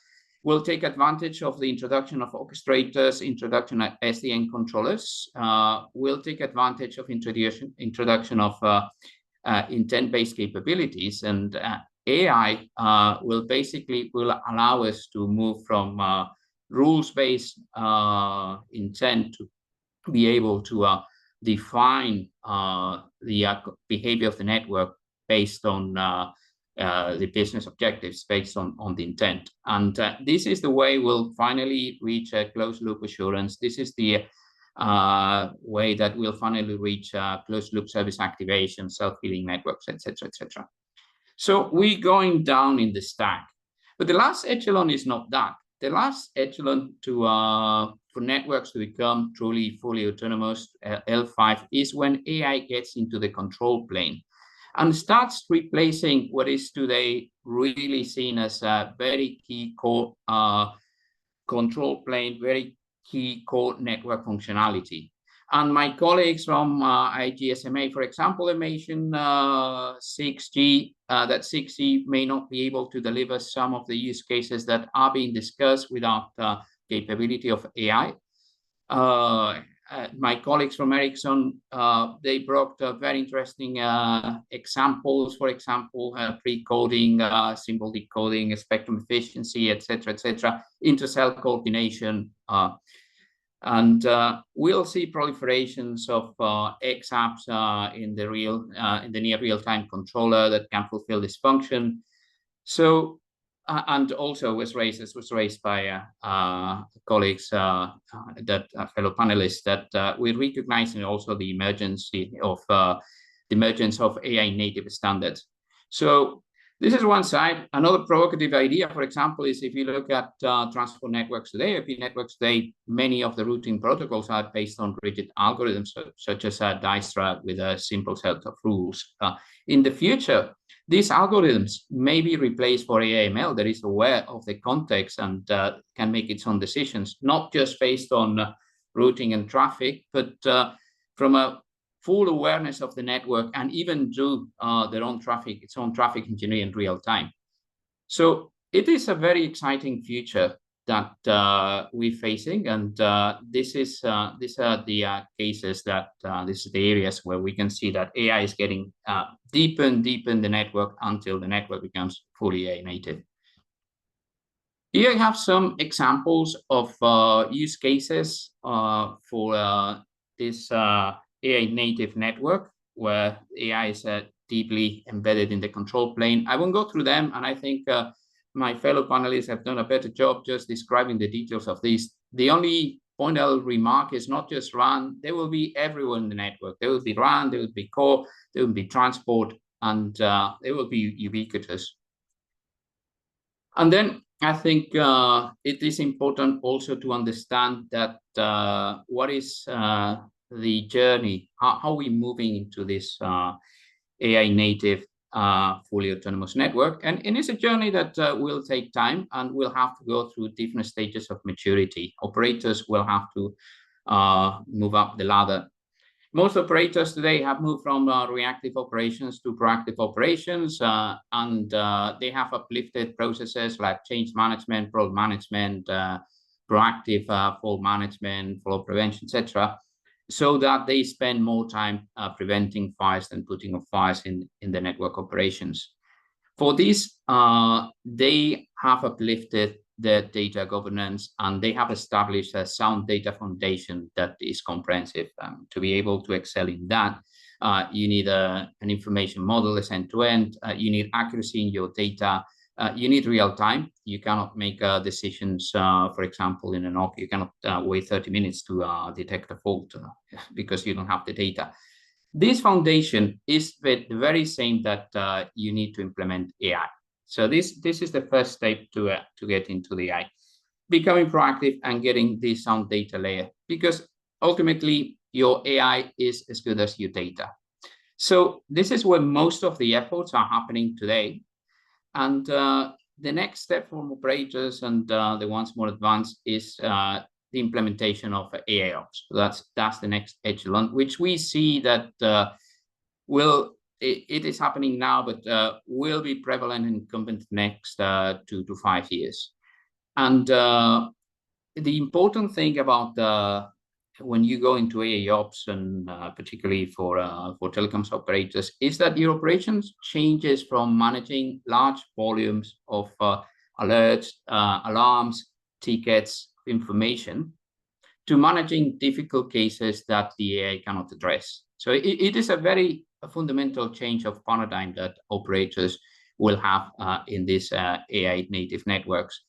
we'll take advantage of the introduction of orchestrators, introduction of SDN controllers. We'll take advantage of introduction of intent-based capabilities, and AI will allow us to move from rules-based intent to be able to define the behavior of the network based on the business objectives, based on the intent. And this is the way we'll finally reach a closed-loop assurance. This is the way that we'll finally reach closed-loop service activation, self-healing networks, etc., etc. So we're going down in the stack. But the last echelon is not that. The last echelon for networks to become truly fully autonomous, L5, is when AI gets into the control plane and starts replacing what is today really seen as a very key core control plane, very key core network functionality. And my colleagues from GSMA, for example, they mentioned 6G, that 6G may not be able to deliver some of the use cases that are being discussed without capability of AI. My colleagues from Ericsson, they brought very interesting examples, for example, pre-coding, symbol decoding, spectrum efficiency, etc., intercell coordination. And we'll see proliferations of XApps in the near real-time controller that can fulfill this function. So, and also was raised by colleagues, fellow panelists, that we're recognizing also the emergence of AI native standards. So this is one side. Another provocative idea, for example, is if you look at transport networks today, IP networks today, many of the routing protocols are based on rigid algorithms, such as Dijkstra with a simple set of rules. In the future, these algorithms may be replaced for AI/ML that is aware of the context and can make its own decisions, not just based on routing and traffic, but from a full awareness of the network and even do its own traffic engineering in real time. So it is a very exciting future that we're facing, and these are the cases that these are the areas where we can see that AI is getting deeper and deeper in the network until the network becomes fully AI native. Here I have some examples of use cases for this AI native network, where AI is deeply embedded in the control plane. I won't go through them, and I think my fellow panelists have done a better job just describing the details of these. The only point I'll remark is not just RAN, there will be everywhere in the network. There will be RAN, there will be core, there will be transport, and they will be ubiquitous. And then I think it is important also to understand that what is the journey, how are we moving into this AI native fully autonomous network, and it's a journey that will take time and will have to go through different stages of maturity. Operators will have to move up the ladder. Most operators today have moved from reactive operations to proactive operations, and they have uplifted processes like change management, fraud management, proactive fault management, fraud prevention, etc., so that they spend more time preventing fires than putting off fires in the network operations. For this, they have uplifted their data governance, and they have established a sound data foundation that is comprehensive. To be able to excel in that, you need an information model as end-to-end, you need accuracy in your data, you need real time. You cannot make decisions, for example, in a NOC, you cannot wait 30 minutes to detect a fault because you don't have the data. This foundation is the very same that you need to implement AI. So this is the first step to get into the AI, becoming proactive and getting this sound data layer, because ultimately your AI is as good as your data. So this is where most of the efforts are happening today. And the next step from operators and the ones more advanced is the implementation of AIOps. So that's the next echelon, which we see that it is happening now, but will be prevalent and incumbent next 2 to 5 years. And the important thing about when you go into AIOps, and particularly for telecoms operators, is that your operations changes from managing large volumes of alerts, alarms, tickets, information, to managing difficult cases that the AI cannot address. So it is a fundamental change of paradigm that operators will have in these AI native networks.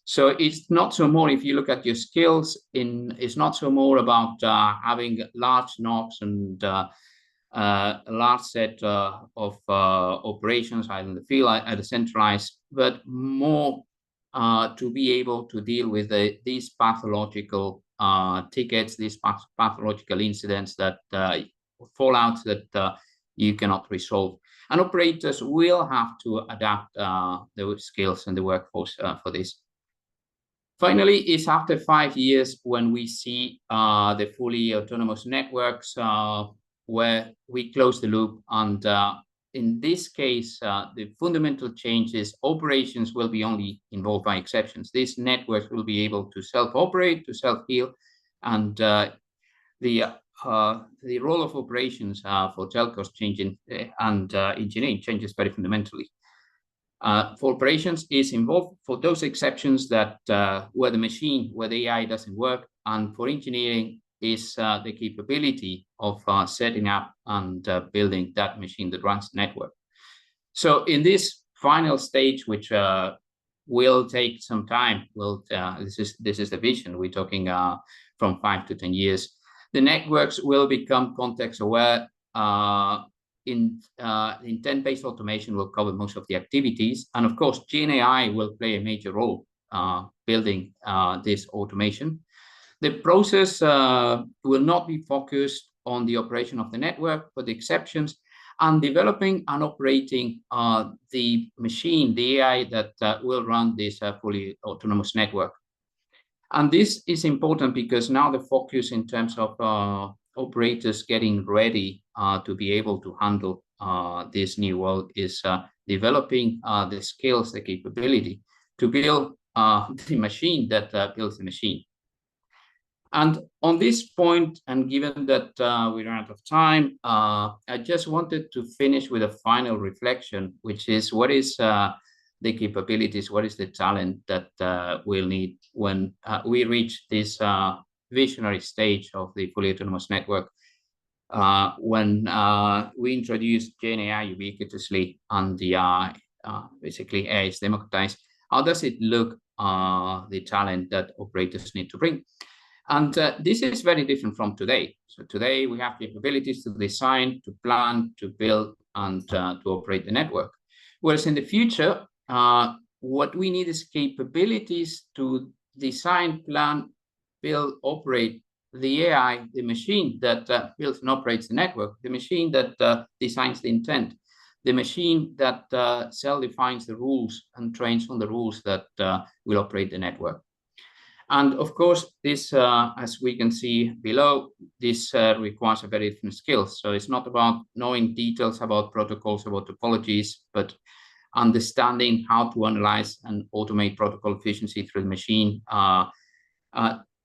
So it's not so more, if you look at your skills, it's not so more about having large NOCs and a large set of operations either in the field, either centralized, but more to be able to deal with these pathological tickets, these pathological incidents, that fallouts that you cannot resolve. And operators will have to adapt the skills and the workforce for this. Finally, it's after 5 years when we see the fully autonomous networks where we close the loop and in this case, the fundamental change is operations will be only involved by exceptions. These networks will be able to self-operate, to self-heal, and the role of operations for telcos changing and engineering changes very fundamentally. For operations is involved for those exceptions that where the AI doesn't work, and for engineering is the capability of setting up and building that machine that runs the network. So in this final stage, which will take some time, this is the vision. We're talking from 5 to 10 years. The networks will become context aware. Intent-based automation will cover most of the activities, and of course, GenAI will play a major role building this automation. The process will not be focused on the operation of the network, but the exceptions, and developing and operating the machine, the AI that will run this fully autonomous network. And this is important because now the focus in terms of operators getting ready to be able to handle this new world is developing the skills, the capability to build the machine that builds the machine. And on this point, and given that we run out of time, I just wanted to finish with a final reflection, which is what is the capabilities, what is the talent that we'll need when we reach this visionary stage of the fully autonomous network, when we introduce GenAI ubiquitously and the basically AI is democratized. How does it look, the talent that operators need to bring? And this is very different from today. So today we have capabilities to design, to plan, to build, and to operate the network. Whereas in the future, what we need is capabilities to design, plan, build, operate the AI, the machine that builds and operates the network, the machine that designs the intent, the machine that self-defines the rules and trains on the rules that will operate the network. And of course, this, as we can see below, this requires a very different skills. So it's not about knowing details about protocols, about topologies, but understanding how to analyze and automate protocol efficiency through the machine,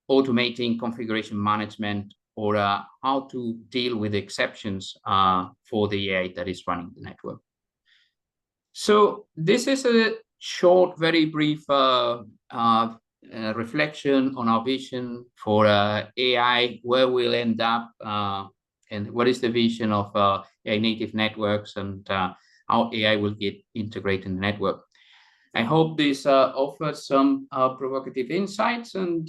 automating configuration management, or how to deal with exceptions for the AI that is running the network. So this is a short, very brief reflection on our vision for AI, where we'll end up, and what is the vision of AI native networks, and how AI will get integrated in the network. I hope this offers some provocative insights, and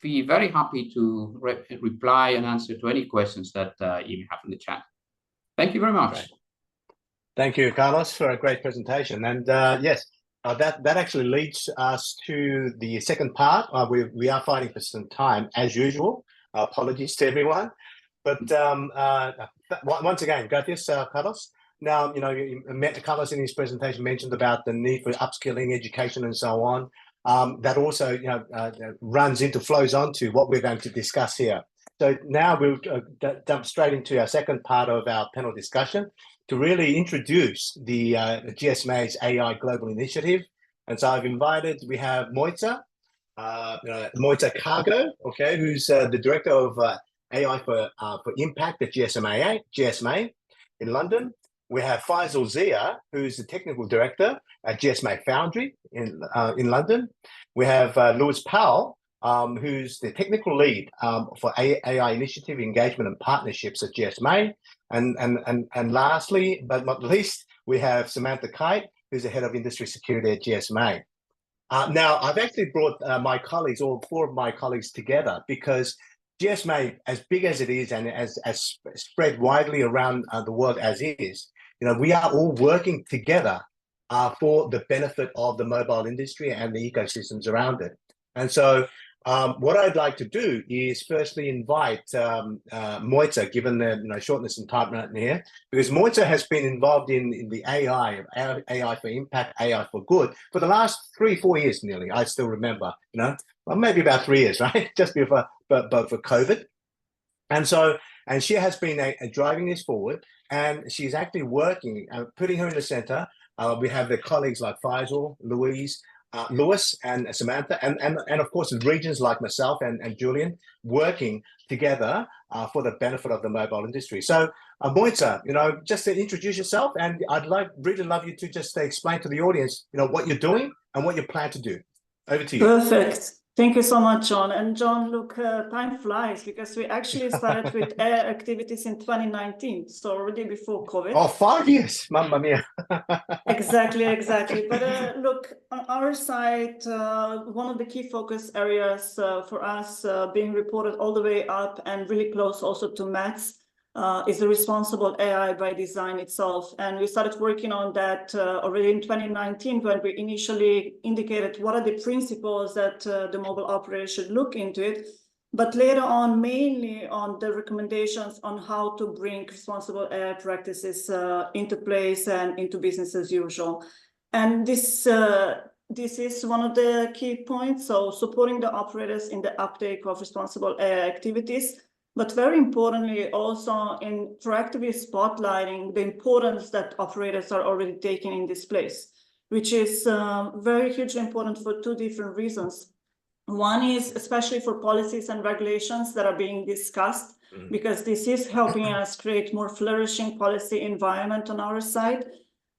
be very happy to reply and answer to any questions that you have in the chat. Thank you very much. Great. Thank you, Carlos, for a great presentation. And yes, that actually leads us to the second part. We are fighting for some time, as usual. Apologies to everyone. But once again, gracias, Carlos. Now, Carlos in his presentation mentioned about the need for upskilling, education, and so on. That also, flows onto what we're going to discuss here. So now we'll jump straight into our second part of our panel discussion to really introduce the GSMA's AI Global Initiative. And so we have Moita Cargo, okay, who's the Director of AI for Impact at GSMA in London. We have Faisal Zia, who's the Technical Director at GSMA Foundry in London. We have Lewis Powell, who's the Technical Lead for AI Initiative Engagement and Partnerships at GSMA. And lastly, but not least, we have Samantha Kite, who's the Head of Industry Security at GSMA. Now, I've actually brought my colleagues, all four of my colleagues, together because GSMA, as big as it is and as spread widely around the world as is, we are all working together for the benefit of the mobile industry and the ecosystems around it. And so what I'd like to do is firstly invite Moita, given the shortness and time right here, because Moita has been involved in the AI for Impact, AI for Good for the last 3-4 years nearly. I still remember, well, maybe about 3 years, right? Just before for COVID. And so And she has been driving this forward, and she's actually working, putting her in the center. We have the colleagues like Faisal, Lewis, and Samantha, and of course, the regions like myself and Julian working together for the benefit of the mobile industry. So, Moita, just to introduce yourself, and I'd really love you to just explain to the audience, what you're doing and what you plan to do. Over to you. Perfect. Thank you so much, John. And John, look, time flies because we actually started with AI activities in 2019, so already before COVID. Oh, 5 years, mamma mia. Exactly. But look, on our side, one of the key focus areas for us being reported all the way up and really close also to Matt's is the responsible AI by design itself. And we started working on that already in 2019 when we initially indicated what are the principles that the mobile operator should look into it. But later on, mainly on the recommendations on how to bring responsible AI practices into place and into business as usual. And this is one of the key points. So supporting the operators in the uptake of responsible AI activities, but very importantly, also in proactively spotlighting the importance that operators are already taking in this place, which is very hugely important for two different reasons. One is especially for policies and regulations that are being discussed, because this is helping us create more flourishing policy environment on our side.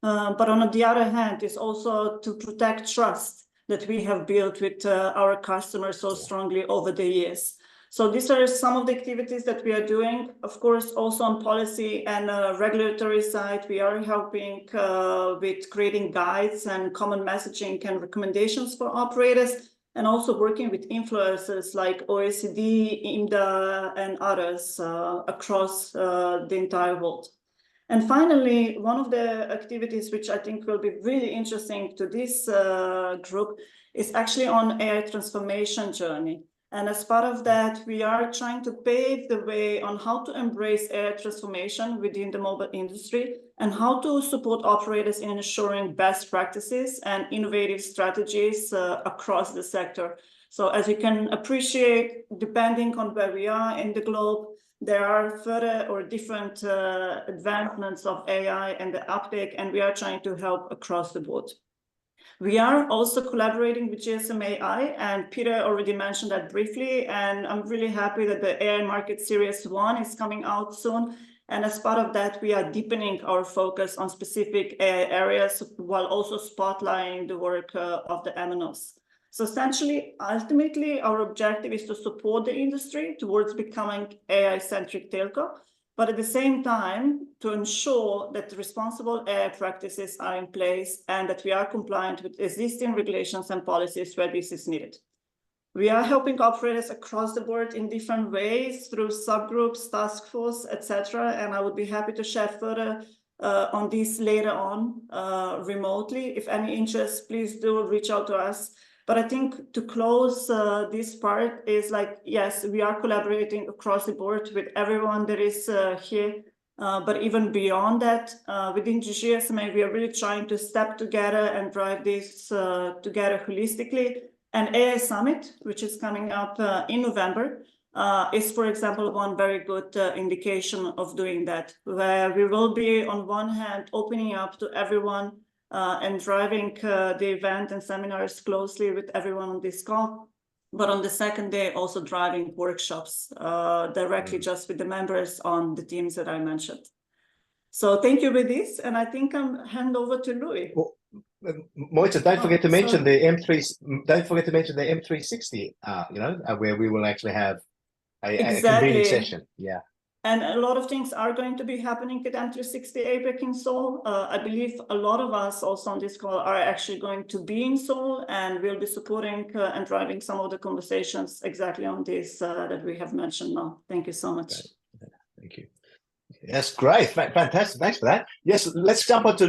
But on the other hand, is also to protect trust that we have built with our customers so strongly over the years. So these are some of the activities that we are doing. Of course, also on policy and regulatory side, we are helping with creating guides and common messaging and recommendations for operators, and also working with influencers like OECD, IMDA, and others across the entire world. And finally, one of the activities which I think will be really interesting to this group is actually on AI transformation journey. And as part of that, we are trying to pave the way on how to embrace AI transformation within the mobile industry and how to support operators in ensuring best practices and innovative strategies across the sector. So as you can appreciate, depending on where we are in the globe, there are further or different advancements of AI and the uptake, and we are trying to help across the board. We are also collaborating with GSMA, and Peter already mentioned that briefly, and I'm really happy that the AI Market Series 1 is coming out soon. And as part of that, we are deepening our focus on specific AI areas while also spotlighting the work of the MNOs. So essentially, ultimately, our objective is to support the industry towards becoming AI-centric telco, but at the same time, to ensure that the responsible AI practices are in place and that we are compliant with existing regulations and policies where this is needed. We are helping operators across the board in different ways through subgroups, task force, etc. And I would be happy to share further on this later on remotely. If any interest, please do reach out to us. But I think to close this part is like, yes, we are collaborating across the board with everyone that is here. But even beyond that, within GSMA, we are really trying to step together and drive this together holistically. And AI Summit, which is coming up in November, is, for example, one very good indication of doing that, where we will be, on one hand, opening up to everyone and driving the event and seminars closely with everyone on this call. But on the second day, also driving workshops directly just with the members on the teams that I mentioned. So thank you with this. And I think I'm hand over to Louis. Well, Moita, don't forget to mention the M3. Don't forget to mention the M360. Where we will actually have a convening session. Yeah. And a lot of things are going to be happening at M360 APEC in Seoul. I believe a lot of us also on this call are actually going to be in Seoul, and we'll be supporting and driving some of the conversations exactly on this that we have mentioned now. Thank you so much. Great. Thank you. That's great. Fantastic. Thanks for that. Yes, let's jump on to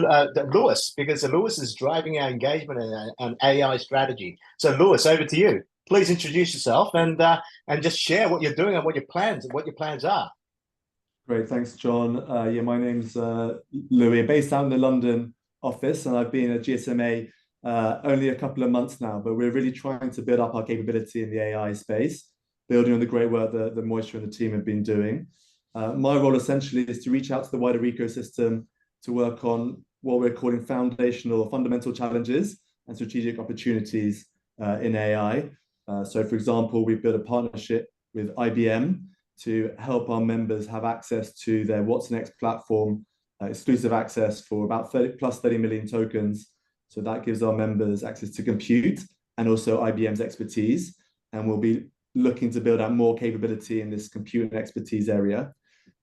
Lewis, because Lewis is driving our engagement and AI strategy. So Lewis, over to you. Please introduce yourself and just share what you're doing and what your plans are. Great, thanks, John. Yeah, my name's Louis, based out in the London office, and I've been at GSMA only a couple of months now, but we're really trying to build up our capability in the AI space, building on the great work that Moisture and the team have been doing. My role essentially is to reach out to the wider ecosystem to work on what we're calling foundational or fundamental challenges and strategic opportunities in AI. So for example, we've built a partnership with IBM to help our members have access to their What's Next platform, exclusive access for about 30 million tokens. So that gives our members access to compute and also IBM's expertise. And we'll be looking to build out more capability in this compute and expertise area.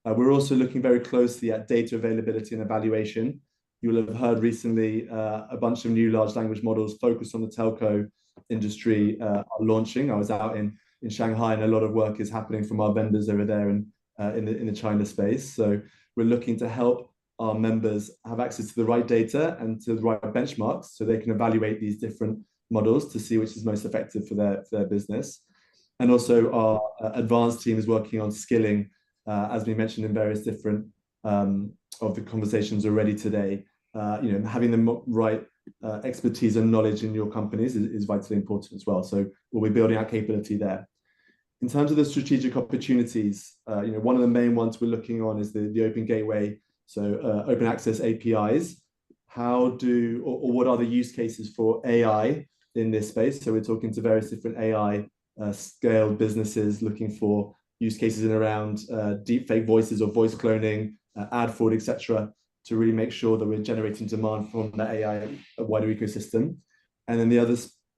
We're also looking very closely at data availability and evaluation. You will have heard recently a bunch of new large language models focused on the telco industry are launching. I was out in Shanghai, and a lot of work is happening from our vendors over there and in the China space. So we're looking to help our members have access to the right data and to the right benchmarks so they can evaluate these different models to see which is most effective for their business. And also our advanced team is working on skilling, as we mentioned in various different of the conversations already today. Having the right expertise and knowledge in your companies is vitally important as well. So we'll be building out capability there. In terms of the strategic opportunities, one of the main ones we're looking on is the open gateway, so open access APIs. What are the use cases for AI in this space? So we're talking to various different AI scaled businesses looking for use cases in around deepfake voices or voice cloning, ad fraud, etc., to really make sure that we're generating demand from the AI wider ecosystem. And then the other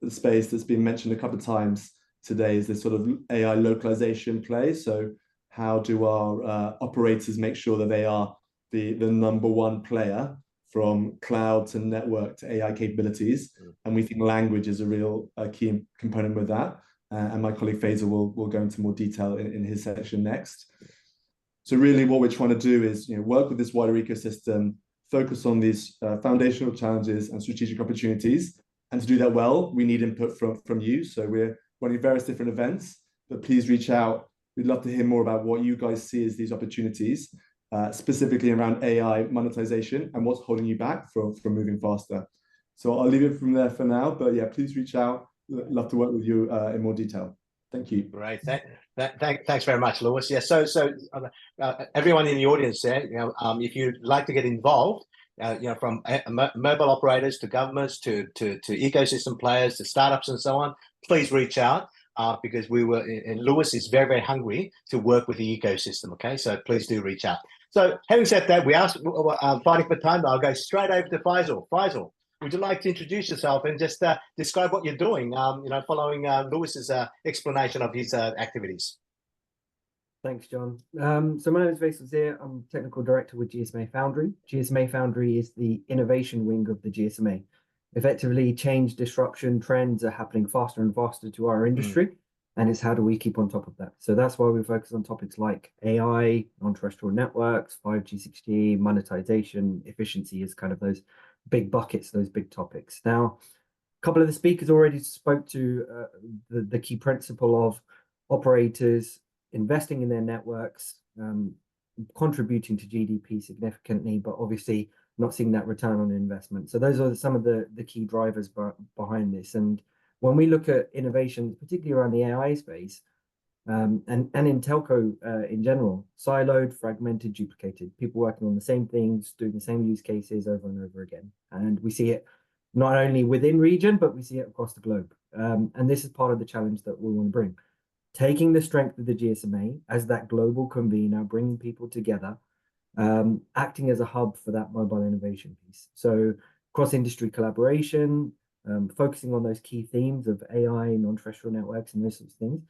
space that's been mentioned a couple of times today is this sort of AI localization play. So how do our operators make sure that they are the number one player from cloud to network to AI capabilities? And we think language is a real key component with that. And my colleague Faisal will go into more detail in his section next. So really what we're trying to do is work with this wider ecosystem, focus on these foundational challenges and strategic opportunities. And to do that well, we need input from you. So we're running various different events, but please reach out. We'd love to hear more about what you guys see as these opportunities, specifically around AI monetization and what's holding you back from moving faster. So I'll leave it from there for now, but yeah, please reach out. Love to work with you in more detail. Thank you. Great. Thanks very much, Lewis. Yeah. So everyone in the audience there, if you'd like to get involved, from mobile operators to governments to ecosystem players to startups and so on, please reach out because and Lewis is very, very hungry to work with the ecosystem. Okay, so please do reach out. So having said that, we are fighting for time. I'll go straight over to Faisal. Faisal, would you like to introduce yourself and just describe what you're doing, following Lewis's explanation of his activities? Thanks, John. So my name is Faisal Zia. I'm Technical Director with GSMA Foundry. GSMA Foundry is the innovation wing of the GSMA. Effectively, change, disruption, trends are happening faster and faster to our industry, and it's how do we keep on top of that? So that's why we focus on topics like AI, non-terrestrial networks, 5G, 6G, monetization, efficiency is kind of those big buckets, those big topics. Now, a couple of the speakers already spoke to the key principle of operators investing in their networks, contributing to GDP significantly, but obviously not seeing that return on investment. So those are some of the key drivers behind this. And when we look at innovations, particularly around the AI space, and in telco in general, siloed, fragmented, duplicated, people working on the same things, doing the same use cases over and over again. And we see it not only within region, but we see it across the globe. And this is part of the challenge that we want to bring. Taking the strength of the GSMA as that global convener, bringing people together, acting as a hub for that mobile innovation piece. So cross-industry collaboration, focusing on those key themes of AI, non-terrestrial networks, and those sorts of things.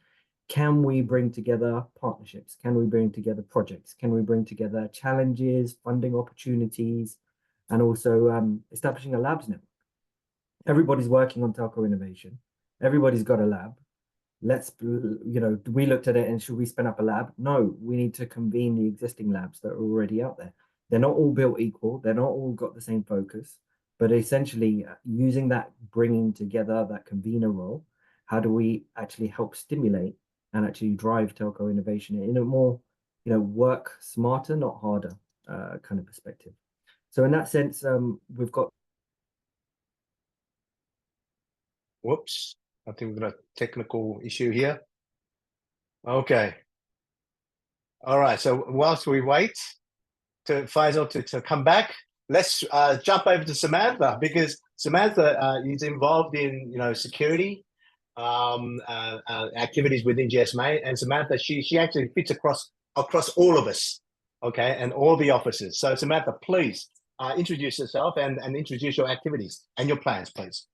Can we bring together partnerships? Can we bring together projects? Can we bring together challenges, funding opportunities, and also establishing a labs network? Everybody's working on telco innovation. Everybody's got a lab. We looked at it and should we spin up a lab? No, we need to convene the existing labs that are already out there. They're not all built equal. They're not all got the same focus, but essentially using that, bringing together that convener role, how do we actually help stimulate and actually drive telco innovation in a more, work smarter, not harder kind of perspective. So in that sense, we've got. Whoops. I think we've got a technical issue here. Okay. All right. So whilst we wait to Faisal to come back, let's jump over to Samantha, because Samantha is involved in security activities within GSMA, and Samantha she actually fits across all of us, okay, and all the offices. So Samantha, please introduce yourself and introduce your activities and your plans, please.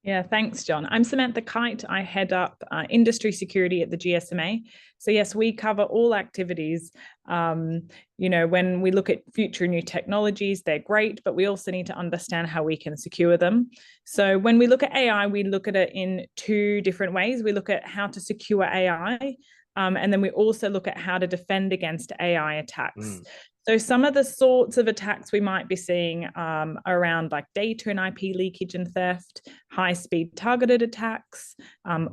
Yeah, thanks, John. I'm Samantha Kite. I head up industry security at the GSMA. So yes, we cover all activities. When we look at future new technologies, they're great, but we also need to understand how we can secure them. So when we look at AI, we look at it in two different ways. We look at how to secure AI, and then we also look at how to defend against AI attacks. So some of the sorts of attacks we might be seeing around like data and IP leakage and theft, high-speed targeted attacks,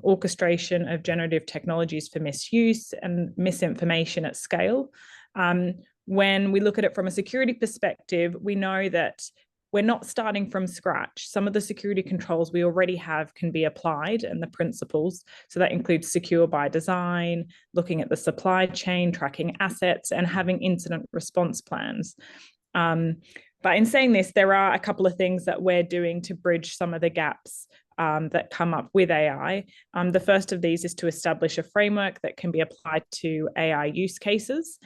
orchestration of generative technologies for misuse and misinformation at scale. When we look at it from a security perspective, we know that we're not starting from scratch. Some of the security controls we already have can be applied, and the principles. So that includes secure by design, looking at the supply chain, tracking assets, and having incident response plans. But in saying this, there are a couple of things that we're doing to bridge some of the gaps that come up with AI. The first of these is to establish a framework that can be applied to AI use cases.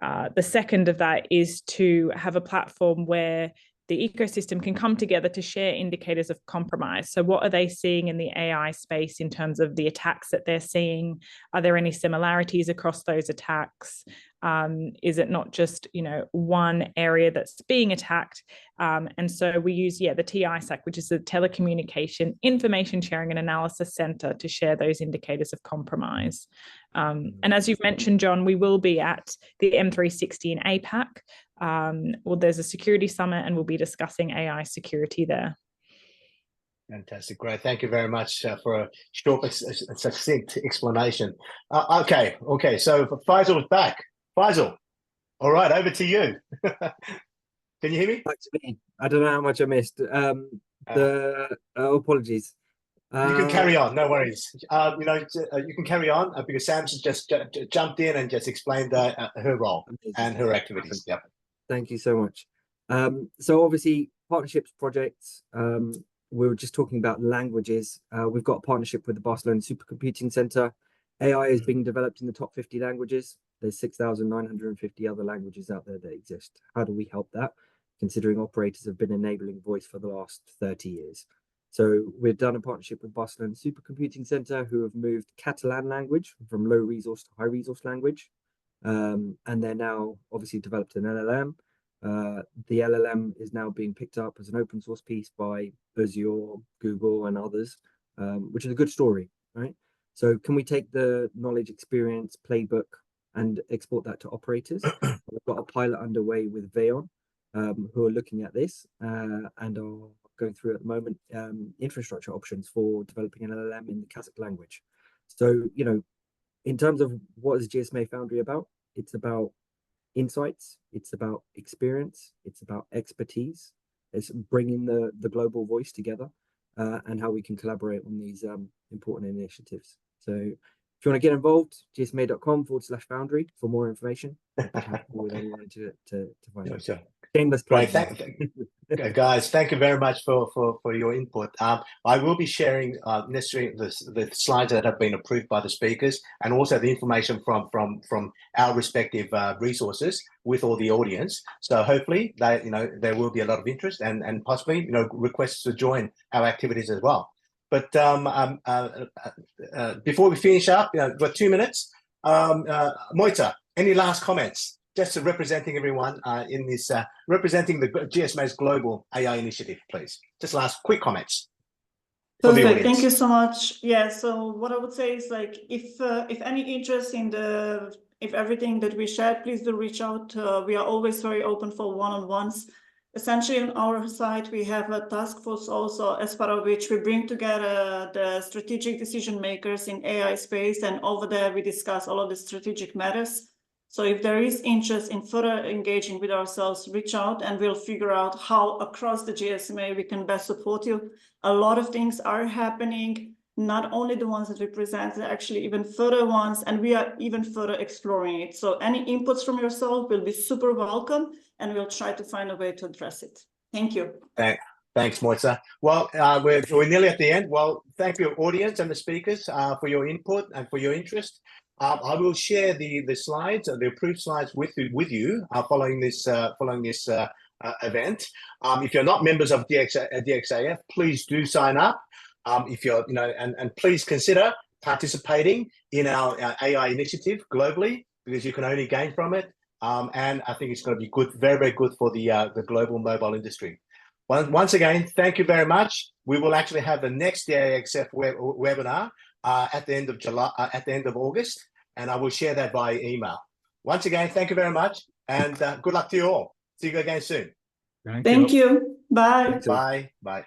The second of that is to have a platform where the ecosystem can come together to share indicators of compromise. So what are they seeing in the AI space in terms of the attacks that they're seeing? Are there any similarities across those attacks? Is it not just one area that's being attacked? And so we use the TISAC, which is the Telecommunication Information Sharing and Analysis Center, to share those indicators of compromise. And as you've mentioned, John, we will be at the M360 in APAC. There's a security summit, and we'll be discussing AI security there. Fantastic, great. Thank you very much for a short, succinct explanation. Okay. So Faisal is back. Faisal, all right, over to you. Can you hear me? Back to me. I don't know how much I missed. Apologies. You can carry on, no worries. You can carry on because Sam's just jumped in and just explained her role and her activities. Yep. Thank you so much. So obviously, partnerships projects. We were just talking about languages. We've got a partnership with the Barcelona Supercomputing Center. AI is being developed in the top 50 languages. There's 6,950 other languages out there that exist. How do we help that, considering operators have been enabling voice for the last 30 years? So we've done a partnership with Barcelona Supercomputing Center, who have moved Catalan language from low resource to high resource language. And they're now obviously developed an LLM. The LLM is now being picked up as an open source piece by Azure, Google, and others, which is a good story, right? So can we take the knowledge, experience, playbook, and export that to operators? We've got a pilot underway with Veon, who are looking at this and are going through at the moment infrastructure options for developing an LLM in the Kazakh language. So, in terms of what is GSMA Foundry about, it's about insights, it's about experience, it's about expertise, it's bringing the global voice together and how we can collaborate on these important initiatives. So if you want to get involved, gsma.com/foundry for more information. With anyone to find out. Sure. Shameless plug. Right, guys, thank you very much for your input. I will be sharing necessarily the slides that have been approved by the speakers, and also the information from our respective resources with all the audience. So hopefully there will be a lot of interest and possibly requests to join our activities as well. But before we finish up, we've got 2 minutes. Moita, any last comments? Just representing everyone in this, representing the GSMA's global AI initiative, please. Just last quick comments. Perfect. Thank you so much. Yeah. So what I would say is, if any interest in if everything that we shared, please do reach out. We are always very open for one-on-ones. Essentially, on our side, we have a task force also, as part of which we bring together the strategic decision makers in AI space, and over there we discuss all of the strategic matters. So if there is interest in further engaging with ourselves, reach out and we'll figure out how across the GSMA we can best support you. A lot of things are happening. not only the ones that we present, actually even further ones, and we are even further exploring it. So any inputs from yourself will be super welcome, and we'll try to find a way to address it. Thank you. Thanks, Moitza. Well, we're nearly at the end. Well, thank you, audience and the speakers, for your input and for your interest. I will share the slides, the approved slides with you following this event. If you're not members of DXAF, please do sign up. If you're, and please consider participating in our AI initiative globally, because you can only gain from it. And I think it's going to be good, very, very good for the global mobile industry. Once again, thank you very much. We will actually have the next DXAF webinar at the end of July, at the end of August, and I will share that via email. Once again, thank you very much, and good luck to you all. See you again soon. Thank you. Bye. Bye. Bye.